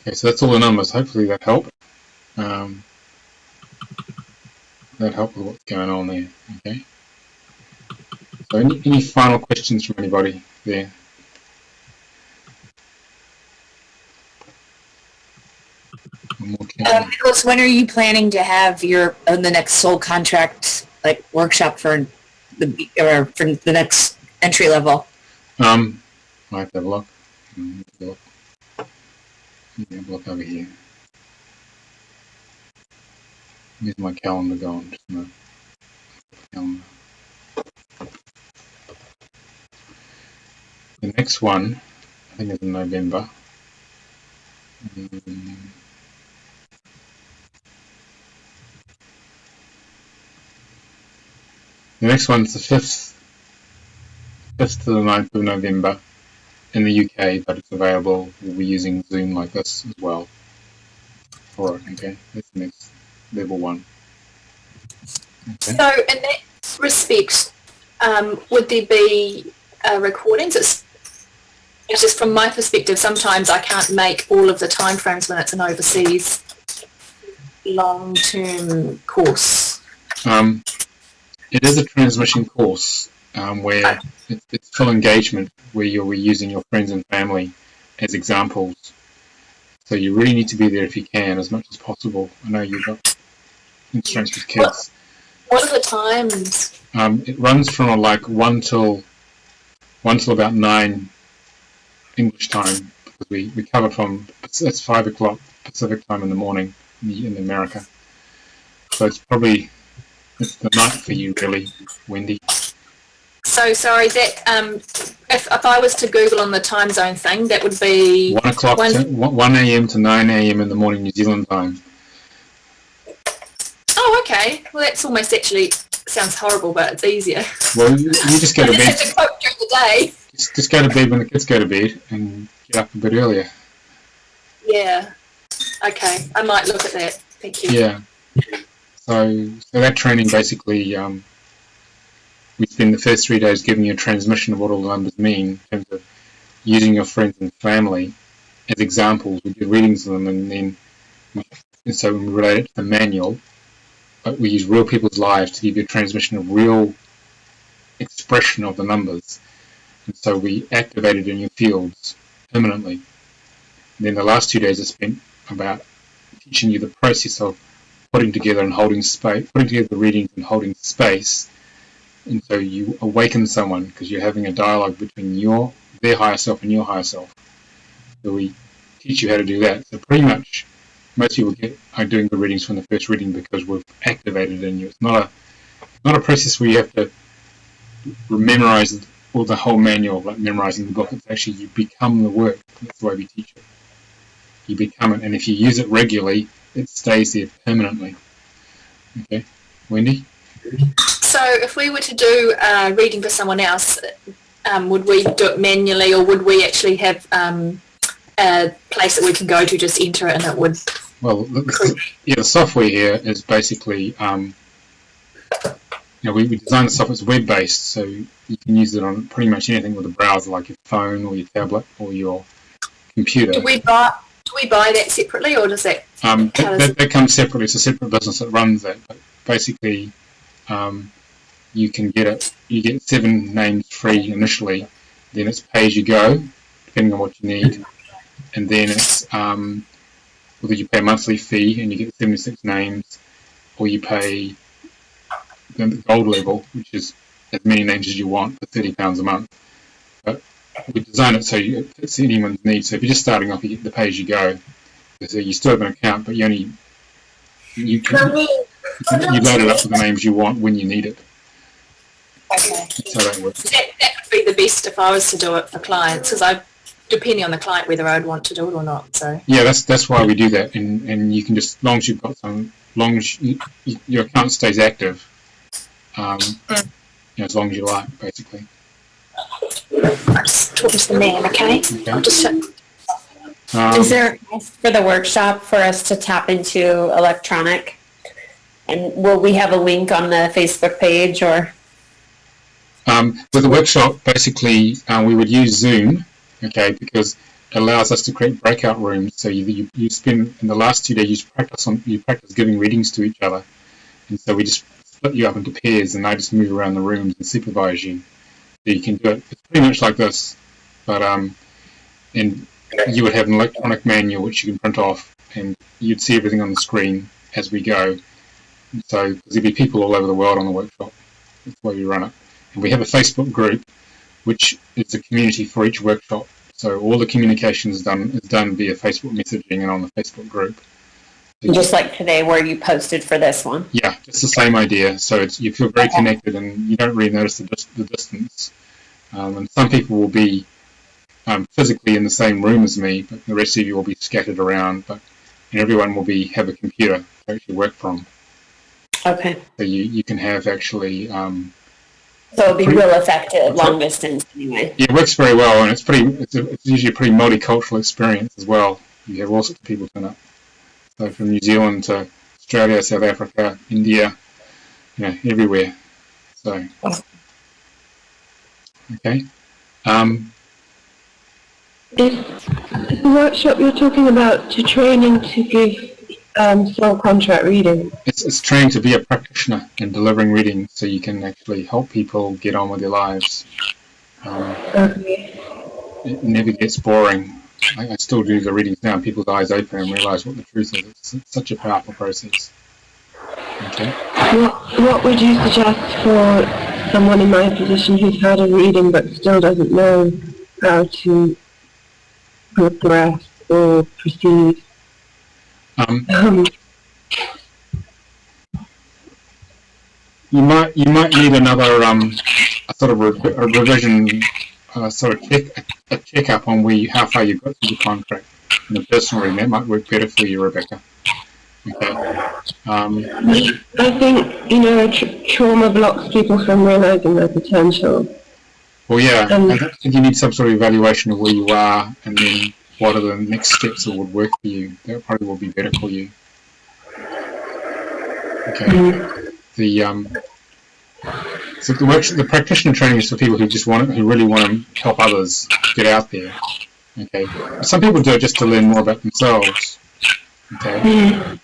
Speaker 1: Okay, so that's all the numbers. Hopefully that helped. That helped with what's going on there. Okay. So any final questions from anybody there?
Speaker 9: Nicholas, when are you planning to have the next soul contract workshop for the next entry level?
Speaker 1: I have to have a look. Let me have a look over here. Where's my calendar going? Just a minute. Calendar. The next one, I think, is in November. The next one's the 5th to the 9th of November in the UK, but it's available. We'll be using Zoom like this as well for it, okay? That's the next level 1. Okay.
Speaker 8: So in that respect, would there be recordings? It's just from my perspective, sometimes I can't make all of the time frames when it's an overseas long-term course.
Speaker 1: It is a transmission course where it's full engagement, where you're using your friends and family as examples. So you really need to be there if you can, as much as possible. I know you've got constraints with kids.
Speaker 8: What are the times?
Speaker 1: It runs from like 1 till about 9 English time, because we cover from, it's 5 o'clock Pacific time in the morning in America. So it's probably, it's the night for you really, Wendy.
Speaker 8: So sorry, that if I was to Google on the time zone thing, that would be
Speaker 1: 1 o'clock, 1 a.m. to 9 a.m. in the morning New Zealand time.
Speaker 8: Oh, okay. Well, that's almost actually sounds horrible, but it's easier.
Speaker 1: Well, you just go to bed.
Speaker 8: I just have to cope during the day.
Speaker 1: Just go to bed when the kids go to bed and get up a bit earlier.
Speaker 8: Yeah. Okay. I might look at that. Thank you.
Speaker 1: Yeah. So that training basically, we spend the first 3 days giving you a transmission of what all the numbers mean in terms of using your friends and family as examples. We do readings of them, and so we relate it to the manual, but we use real people's lives to give you a transmission of real expression of the numbers. And so we activate it in your fields permanently. And then the last 2 days are spent about teaching you the process of putting together and holding space, putting together the readings and holding space. And so you awaken someone because you're having a dialogue between their higher self and your higher self. So we teach you how to do that. So pretty much most people are doing the readings from the first reading because we've activated it in you. It's not a process where you have to memorize or the whole manual, like memorizing the book. It's actually you become the work. That's the way we teach it. You become it, and if you use it regularly, it stays there permanently. Okay, Wendy?
Speaker 8: So if we were to do a reading for someone else, would we do it manually, or would we actually have a place that we can go to, just enter it and it would...
Speaker 1: Well, the software here is basically, we designed the software, it's web-based, so you can use it on pretty much anything with a browser, like your phone or your tablet or your computer.
Speaker 8: Do we buy that separately, or does that?
Speaker 1: That comes separately. It's a separate business that runs that. But basically, you can get it. You get 7 names free initially. Then it's pay as you go, depending on what you need, and then it's whether you pay a monthly fee and you get 76 names, or you pay the gold level, which is as many names as you want for £30 a month. But we design it so it fits anyone's needs. So if you're just starting off, you get the pay as you go. So you still have an account, but you load it up with the names you want when you need it.
Speaker 8: Okay.
Speaker 1: That's how that works.
Speaker 8: That would be the best if I was to do it for clients, because depending on the client whether I'd want to do it or not. So
Speaker 1: yeah, that's why we do that, and you can just, as long as you've got long as your account stays active, as long as you like, basically.
Speaker 8: I'm just talking to the man, okay? I'll just
Speaker 2: Is there for the workshop for us to tap into electronic? And will we have a link on the Facebook page or?
Speaker 1: With the workshop, basically, we would use Zoom, okay, because it allows us to create breakout rooms. So you spend, in the last 2 days, you practice giving readings to each other. And so we just split you up into pairs, and I just move around the rooms and supervise you. So you can do it. It's pretty much like this, but and you would have an electronic manual which you can print off, and you'd see everything on the screen as we go. So there'll be people all over the world on the workshop. That's the way we run it. And we have a Facebook group, which is a community for each workshop. So all the communication is done via Facebook messaging and on the Facebook group. So
Speaker 2: just like today where you posted for this one?
Speaker 1: Yeah, it's the same idea. So you feel very connected, and you don't really notice the distance. And some people will be physically in the same room as me, but the rest of you will be scattered around. And everyone will have a computer to actually work from.
Speaker 2: Okay.
Speaker 1: So you can have actually.
Speaker 2: So it'll be real effective, long distance anyway.
Speaker 1: Yeah, it works very well, and it's usually a pretty multicultural experience as well. You have all sorts of people turn up. So from New Zealand to Australia, South Africa, India, everywhere. So, okay.
Speaker 3: Is the workshop you're talking about to training to give sole contract reading?
Speaker 1: It's training to be a practitioner in delivering readings, so you can actually help people get on with their lives.
Speaker 3: Okay.
Speaker 1: It never gets boring. I still do the readings now, and people's eyes open and realise what the truth is. It's such a powerful process. Okay.
Speaker 3: What would you suggest for someone in my position who's had a reading but still doesn't know how to progress or proceed?
Speaker 1: You might need another a sort of a revision, sort of check-up on how far you've got through the contract in the personal reading. That might work better for you, Rebecca. Okay.
Speaker 3: I think trauma blocks people from realising their potential.
Speaker 1: Well, yeah, I think you need some sort of evaluation of where you are, and then what are the next steps that would work for you. That probably will be better for you. Okay. So the practitioner training is for people who really want to help others get out there. Okay. Some people do it just to learn more about themselves. Okay.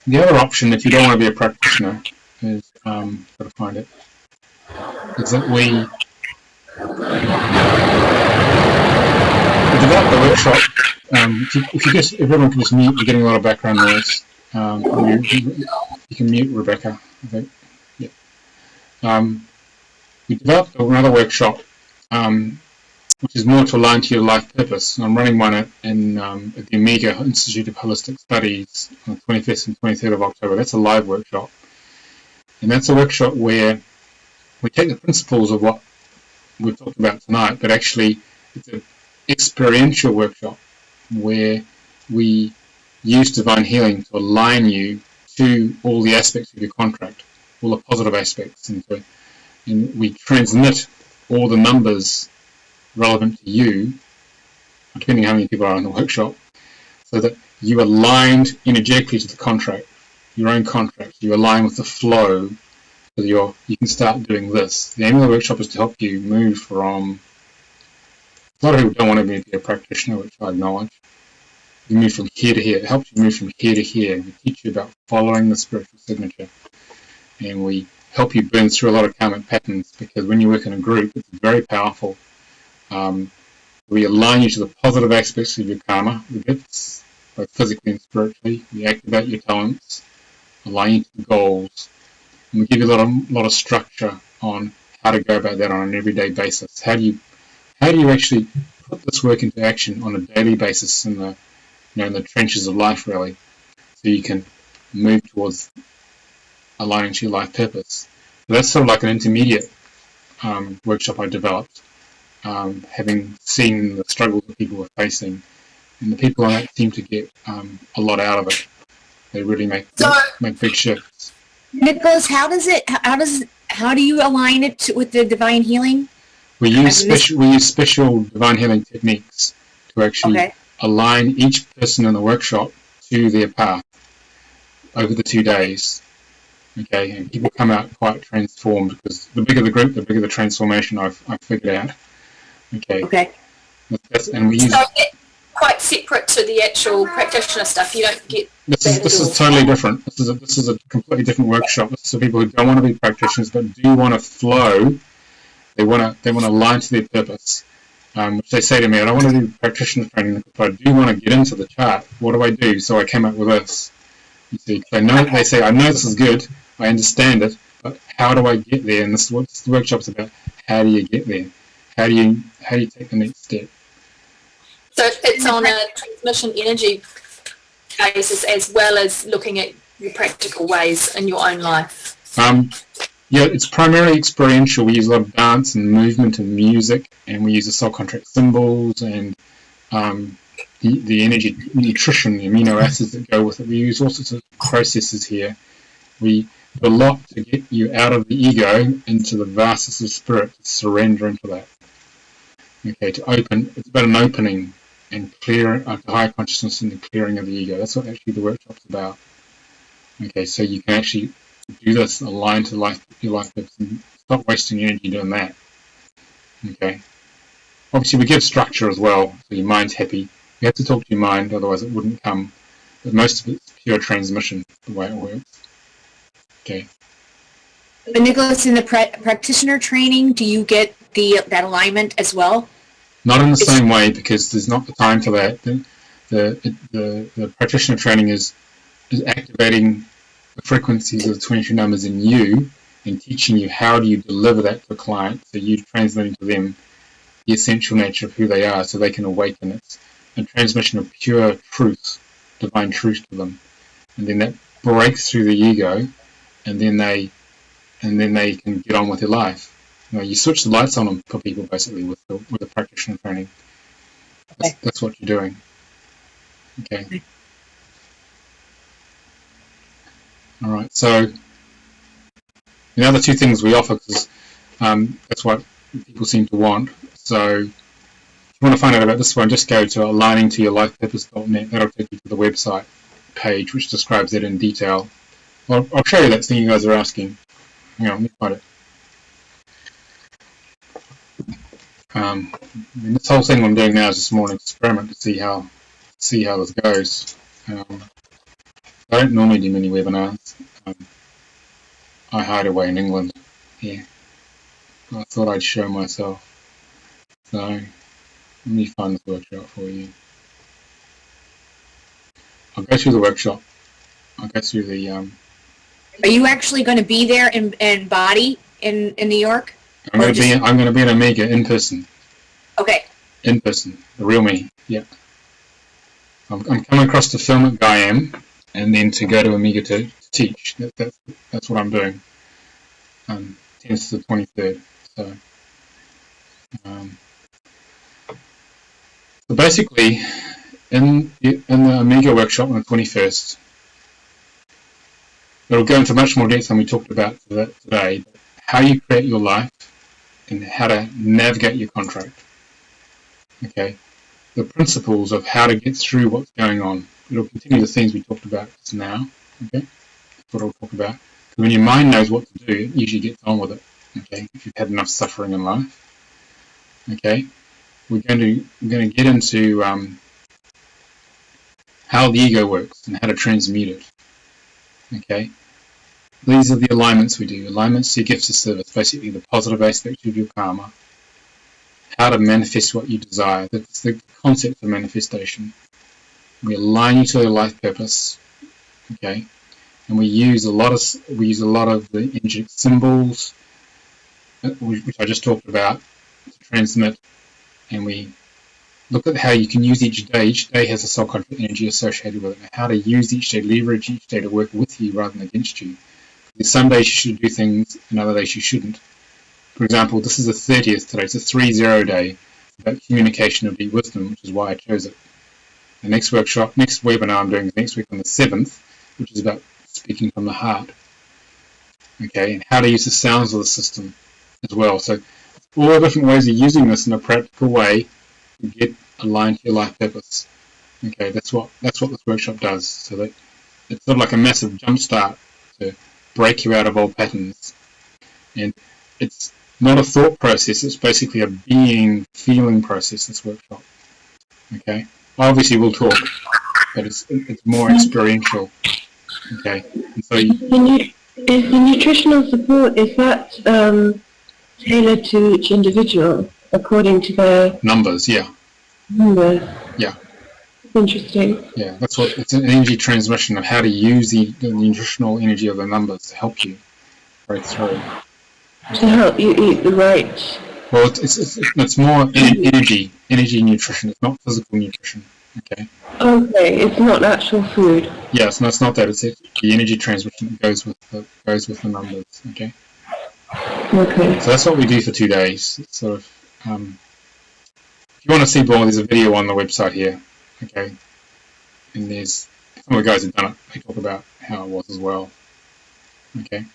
Speaker 1: The other option, if you don't want to be a practitioner, is gotta find it. Is that we develop the workshop. If everyone can just mute, we're getting a lot of background noise. You can mute Rebecca, I think. Yeah. We developed another workshop, which is more to align to your life purpose. I'm running one at the Omega Institute of Holistic Studies on the 25th and 23rd of October. That's a live workshop. And that's a workshop where we take the principles of what we've talked about tonight, but actually it's an experiential workshop where we use divine healing to align you to all the aspects of your contract, all the positive aspects, and we transmit all the numbers relevant to you, depending on how many people are in the workshop, so that you aligned energetically to the contract, your own contract. You align with the flow, so that you can start doing this. The aim of the workshop is to help you move from A lot of people don't want to be a practitioner, which I acknowledge. You move from here to here. It helps you move from here to here. We teach you about following the spiritual signature. And we help you burn through a lot of karmic patterns, because when you work in a group, it's very powerful. We align you to the positive aspects of your karma, the gifts, both physically and spiritually. We activate your talents, align you to the goals, and we give you a lot of structure on how to go about that on an everyday basis. How do you actually put this work into action on a daily basis in the trenches of life, really, so you can move towards aligning to your life purpose. So that's sort of like an intermediate workshop I developed, having seen the struggles that people were facing, and the people on that seem to get a lot out of it. They really make big shifts.
Speaker 9: Nicholas, how do you align it with the divine healing?
Speaker 1: We use special divine healing techniques to actually align each person in the workshop to their path over the 2 days. Okay, and people come out quite transformed, because the bigger the group, the bigger the transformation I've figured out. Okay. And we use
Speaker 8: quite separate to the actual practitioner stuff. You don't get.
Speaker 1: This is totally different. This is a completely different workshop. This is for people who don't want to be practitioners but do want to flow. They want to align to their purpose. Which they say to me, I don't want to do practitioner training, but I do want to get into the chart. What do I do? So I came up with this. You see, they say, I know this is good, I understand it, but how do I get there? And this is what the workshop's about. How do you get there? How do you take the next step?
Speaker 8: So it's on a transmission energy basis, as well as looking at your practical ways in your own life.
Speaker 1: Yeah, it's primarily experiential. We use a lot of dance and movement and music, and we use the soul contract symbols and the energy, nutrition, the amino acids that go with it. We use all sorts of processes here. We do a lot to get you out of the ego into the vastness of spirit, to surrender into that. Okay, to open. It's about an opening and clear to higher consciousness and the clearing of the ego. That's what actually the workshop's about. Okay, so you can actually do this, align to your life purpose, and stop wasting energy doing that. Okay. Obviously, we give structure as well, so your mind's happy. You have to talk to your mind, otherwise it wouldn't come. But most of it's pure transmission, the way it works. Okay.
Speaker 9: But Nicholas, in the practitioner training, do you get that alignment as well?
Speaker 1: Not in the same way, because there's not the time for that. The practitioner training is activating the frequencies of the 22 numbers in you and teaching you how do you deliver that to the client, so you're transmitting to them the essential nature of who they are, so they can awaken. It's a transmission of pure truth, divine truth to them, and then that breaks through the ego, and then they can get on with their life. You switch the lights on for people, basically, with the practitioner training. That's what you're doing. Okay. All right. So the other two things we offer, because that's what people seem to want. So if you want to find out about this one, just go to aligning-to-your-life-purpose.net. That'll take you to the website page, which describes that in detail. I'll show you that thing you guys are asking. Hang on, let me find it. This whole thing I'm doing now is just more an experiment to see how this goes. I don't normally do many webinars. I hide away in England here. I thought I'd show myself. So let me find this workshop for you. I'll go through the workshop. I'll go through the.
Speaker 9: Are you actually going to be there in body in New York?
Speaker 1: I'm going to be in Omega in person.
Speaker 9: Okay.
Speaker 1: In person, the real me. Yeah. I'm coming across to film at Guyam, and then to go to Omega to teach. That's what I'm doing. 10th to the 23rd. So basically, in the Omega workshop on the 21st, it'll go into much more depth than we talked about today. How you create your life and how to navigate your contract. Okay, the principles of how to get through what's going on. It'll continue the things we talked about just now. Okay, that's what I'll talk about. Because when your mind knows what to do, it usually gets on with it. Okay, if you've had enough suffering in life. Okay, we're going to get into how the ego works and how to transmute it. Okay, these are the alignments we do. Alignments to your gifts of service, basically the positive aspect of your karma. How to manifest what you desire. That's the concept of manifestation. We align you to your life purpose. Okay, and we use a lot of the energetic symbols, which I just talked about, to transmit, and we look at how you can use each day. Each day has a soul contract energy associated with it, and how to use each day, leverage each day to work with you rather than against you. There's some days you should do things, and other days you shouldn't. For example, this is the 30th today. It's a 3-0 day about communication of deep wisdom, which is why I chose it. The next webinar I'm doing is next week on the 7th, which is about speaking from the heart. Okay, and how to use the sounds of the system as well. So all the different ways of using this in a practical way to get aligned to your life purpose. Okay, that's what this workshop does. So that it's sort of like a massive jump start to break you out of old patterns. And it's not a thought process, it's basically a being, feeling process, this workshop. Okay? Obviously we'll talk, but it's more experiential. Okay? And so
Speaker 3: is the nutritional support, is that tailored to each individual according to their
Speaker 1: numbers, yeah.
Speaker 3: numbers?
Speaker 1: Yeah.
Speaker 3: Interesting.
Speaker 1: Yeah, it's an energy transmission of how to use the nutritional energy of the numbers to help you break through.
Speaker 3: To help you eat the right.
Speaker 1: Well, it's more energy nutrition. It's not physical nutrition. Okay.
Speaker 3: Okay, it's not actual food.
Speaker 1: Yes, no, it's not that. It's the energy transmission that goes with the numbers. Okay.
Speaker 3: Okay.
Speaker 1: So that's what we do for 2 days. It's sort of, if you want to see more, there's a video on the website here. Okay. And there's some of the guys who've done it. They talk about how it was as well. Okay.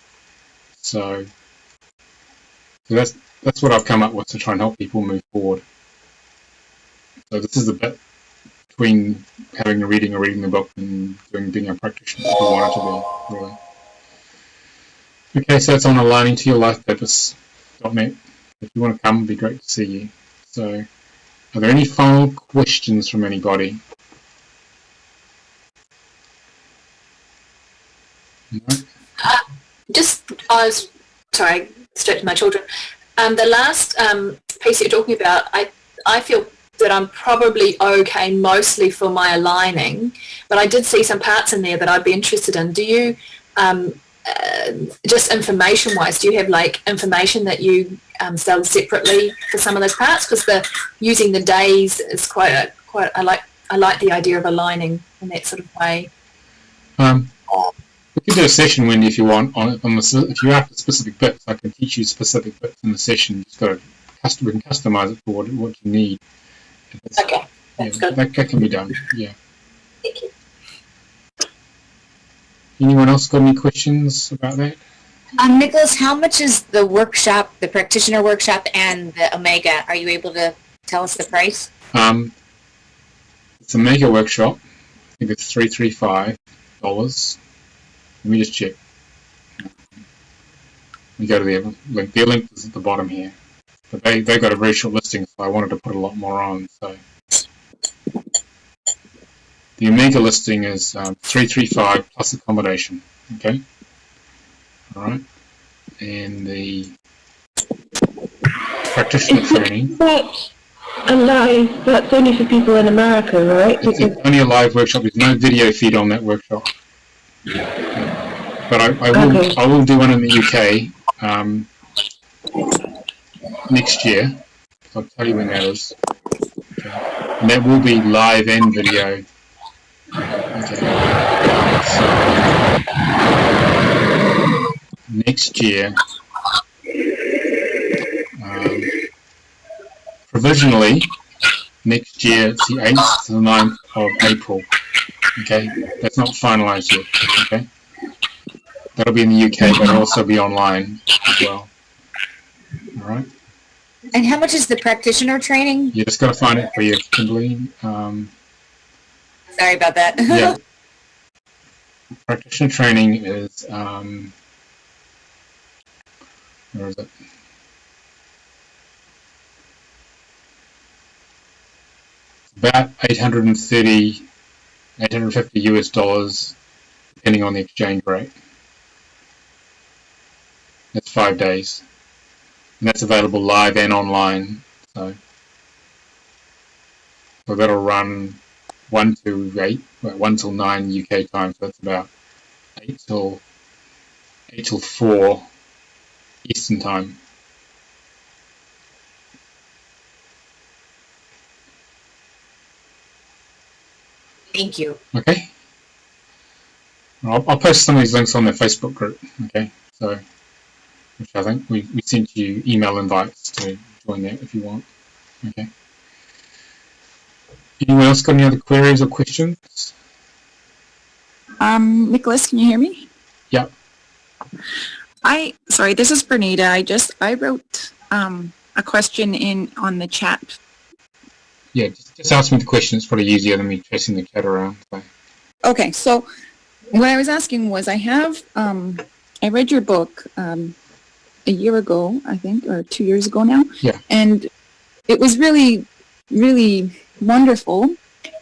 Speaker 1: So that's what I've come up with to try and help people move forward. So this is the bit between having a reading or reading the book and being a practitioner if you want it to be, really. Okay, so it's on aligning to your life purpose.net. If you want to come, it'd be great to see you. So, are there any final questions from anybody? No?
Speaker 8: Sorry, straight to my children. The last piece you're talking about, I feel that I'm probably okay mostly for my aligning, but I did see some parts in there that I'd be interested in. Do you, just information-wise, do you have like information that you sell separately for some of those parts? Because using the days is quite. I like the idea of aligning in that sort of way.
Speaker 1: We can do a session, Wendy, if you want. If you have specific bits, I can teach you specific bits in the session. You just got to we can customize it for what you need.
Speaker 8: Okay, that's good.
Speaker 1: That can be done. Yeah.
Speaker 8: Thank you.
Speaker 1: Anyone else got any questions about that?
Speaker 9: Nicholas, how much is the workshop, the practitioner workshop, and the Omega? Are you able to tell us the price?
Speaker 1: It's a Omega workshop. I think it's $335. Let me just check. We go to their link. Their link is at the bottom here. But they got a very short listing, so I wanted to put a lot more on. So the Omega listing is $335 plus accommodation. Okay. All right. And the practitioner training.
Speaker 3: That's alive. That's only for people in America, right?
Speaker 1: It's only a live workshop. There's no video feed on that workshop. But I will do one in the UK next year. I'll tell you when that is. Okay. And that will be live and video. Okay. So next year, provisionally, next year it's the 8th to the 9th of April. Okay, that's not finalised yet. Okay, that'll be in the UK, but it'll also be online as well. All right.
Speaker 9: And how much is the practitioner training?
Speaker 1: You just got to find it for you, Kimberly.
Speaker 9: Sorry about that.
Speaker 1: Yeah. Practitioner training is where is it? about 830, 850 US dollars, depending on the exchange rate. That's 5 days. And that's available live and online. So that'll run 1 to 8, 1 till 9 UK time, so that's about 8 till 4 Eastern time.
Speaker 9: Thank you.
Speaker 1: Okay. I'll post some of these links on the Facebook group. Okay. So, which I think we sent you email invites to join that if you want. Okay. Anyone else got any other queries or questions?
Speaker 5: Nicholas, can you hear me?
Speaker 1: Yeah.
Speaker 5: Sorry, this is Bernita. I wrote a question in on the chat.
Speaker 1: Yeah, just ask me the question. It's probably easier than me chasing the chat around. So.
Speaker 5: Okay, so what I was asking was I read your book a year ago, I think, or 2 years ago now.
Speaker 1: Yeah.
Speaker 5: And it was really, really wonderful.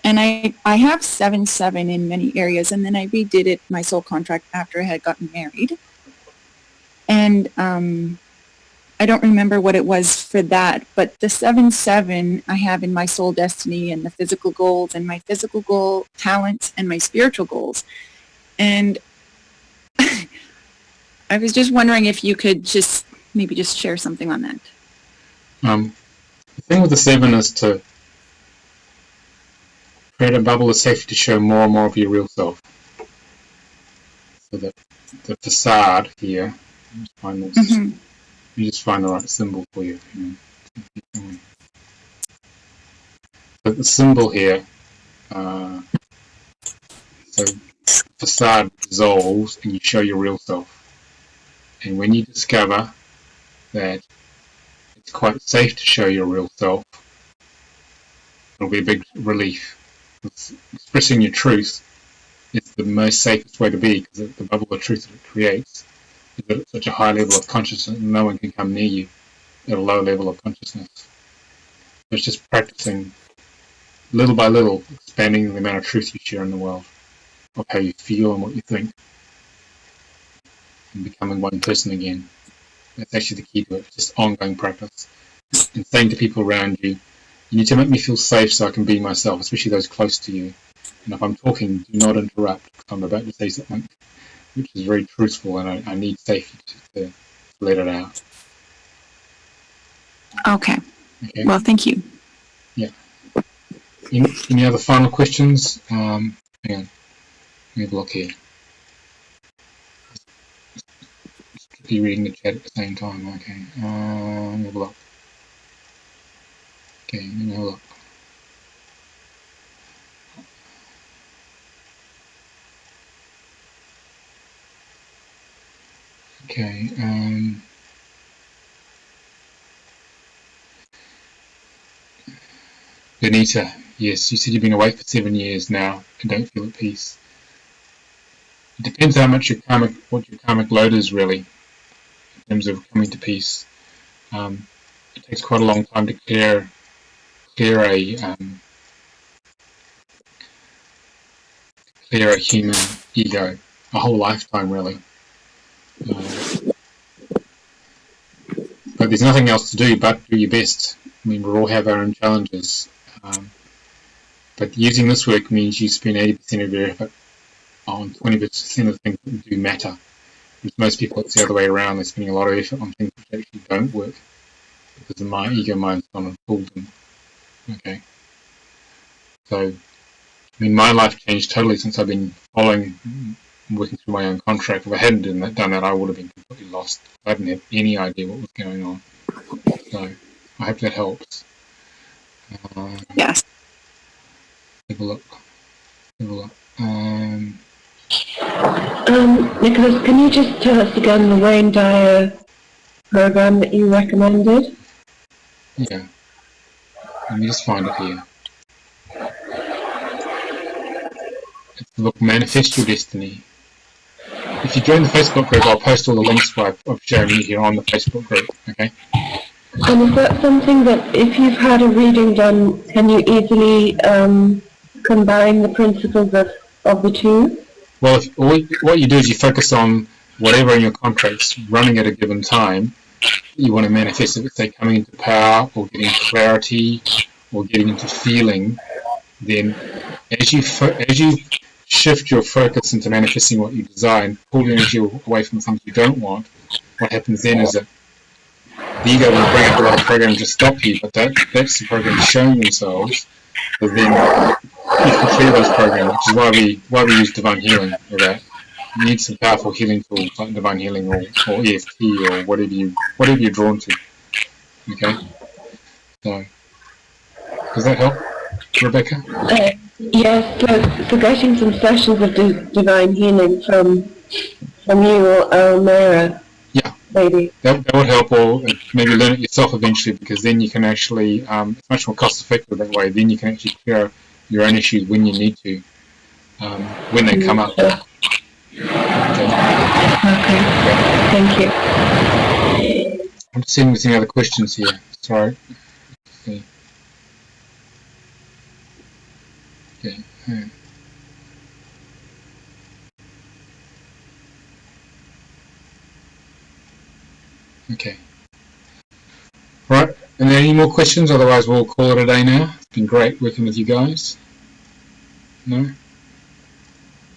Speaker 5: And I have 7/7 in many areas, and then I redid it, my soul contract, after I had gotten married. And I don't remember what it was for that, but the 7/7 I have in my soul destiny and the physical goals and my physical goal talents and my spiritual goals. And I was just wondering if you could maybe just share something on that.
Speaker 1: The thing with the 7 is to create a bubble of safety to show more and more of your real self. So that the facade here, find this.
Speaker 5: Mm-hmm.
Speaker 1: You just find the right symbol for you. But the symbol here, so facade dissolves and you show your real self. And when you discover that it's quite safe to show your real self, it'll be a big relief. Expressing your truth is the most safest way to be, because the bubble of truth that it creates is at such a high level of consciousness no one can come near you at a low level of consciousness. It's just practicing little by little, expanding the amount of truth you share in the world, of how you feel and what you think, and becoming one person again. That's actually the key to it. It's just ongoing practice. And saying to people around you, you need to make me feel safe so I can be myself, especially those close to you. And if I'm talking, do not interrupt, because I'm about to say something which is very truthful, and I need safety to let it out.
Speaker 5: Okay. Well, thank you.
Speaker 1: Yeah. Any other final questions? Hang on. Let me have a look here. Strictly reading the chat at the same time. Okay. Let me have a look. Okay, let me have a look. Okay. Benita, yes, you said you've been awake for 7 years now and don't feel at peace. It depends how much what your karmic load is really, in terms of coming to peace. It takes quite a long time to clear a human ego, a whole lifetime really. But there's nothing else to do but do your best. I mean, we all have our own challenges. But using this work means you spend 80% of your effort on 20% of the things that do matter. With most people, it's the other way around. They're spending a lot of effort on things which actually don't work because the ego mind's gone and fooled them. Okay. So, I mean, my life changed totally since I've been working through my own contract. If I hadn't done that, I would have been completely lost. I hadn't had any idea what was going on. So, I hope that helps.
Speaker 5: Yes.
Speaker 1: Have a look.
Speaker 3: Nicholas, can you just tell us again the Wayne Dyer program that you recommended?
Speaker 1: Yeah. Let me just find it here. It's the book Manifest Your Destiny. If you join the Facebook group, I'll post all the links I've shown you here on the Facebook group, okay?
Speaker 3: And is that something that if you've had a reading done, can you easily combine the principles of the two?
Speaker 1: Well, what you do is you focus on whatever in your contract's running at a given time. You want to manifest it, say, coming into power or getting clarity or getting into feeling. Then, as you shift your focus into manifesting what you desire and pull the energy away from the things you don't want, what happens then is that the ego will bring up a lot of programs to stop you, but that's the programs showing themselves. But then you can clear those programs, which is why we use divine healing for that. You need some powerful healing tools like divine healing or EFT or whatever you're drawn to. Okay. So does that help, Rebecca?
Speaker 3: Yes, so getting some sessions of divine healing from you or Almera.
Speaker 1: Yeah.
Speaker 3: Maybe.
Speaker 1: That would help, or maybe learn it yourself eventually, because then you can actually, it's much more cost effective that way. Then you can actually clear your own issues when you need to, when they come up.
Speaker 3: Okay. Thank you.
Speaker 1: I'm just seeing if there's any other questions here. Sorry. Okay. Okay. Right. And any more questions? Otherwise, we'll call it a day now. It's been great working with you guys. No?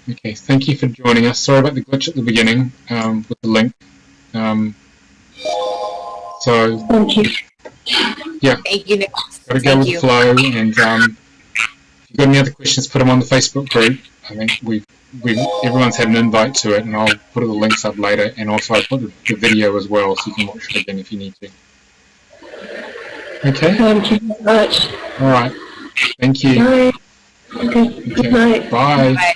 Speaker 1: Okay. Thank you for joining us. Sorry about the glitch at the beginning with the link. So.
Speaker 3: Thank you.
Speaker 1: Yeah.
Speaker 9: Thank you, Nick.
Speaker 1: Got to go with the flow. And if you've got any other questions, put them on the Facebook group. I think everyone's had an invite to it, and I'll put the links up later. And also, I'll put the video as well, so you can watch it again if you need to. Okay.
Speaker 3: Thank you very much.
Speaker 1: All right. Thank you.
Speaker 3: Bye. Okay. Good night.
Speaker 1: Bye.
Speaker 9: Bye.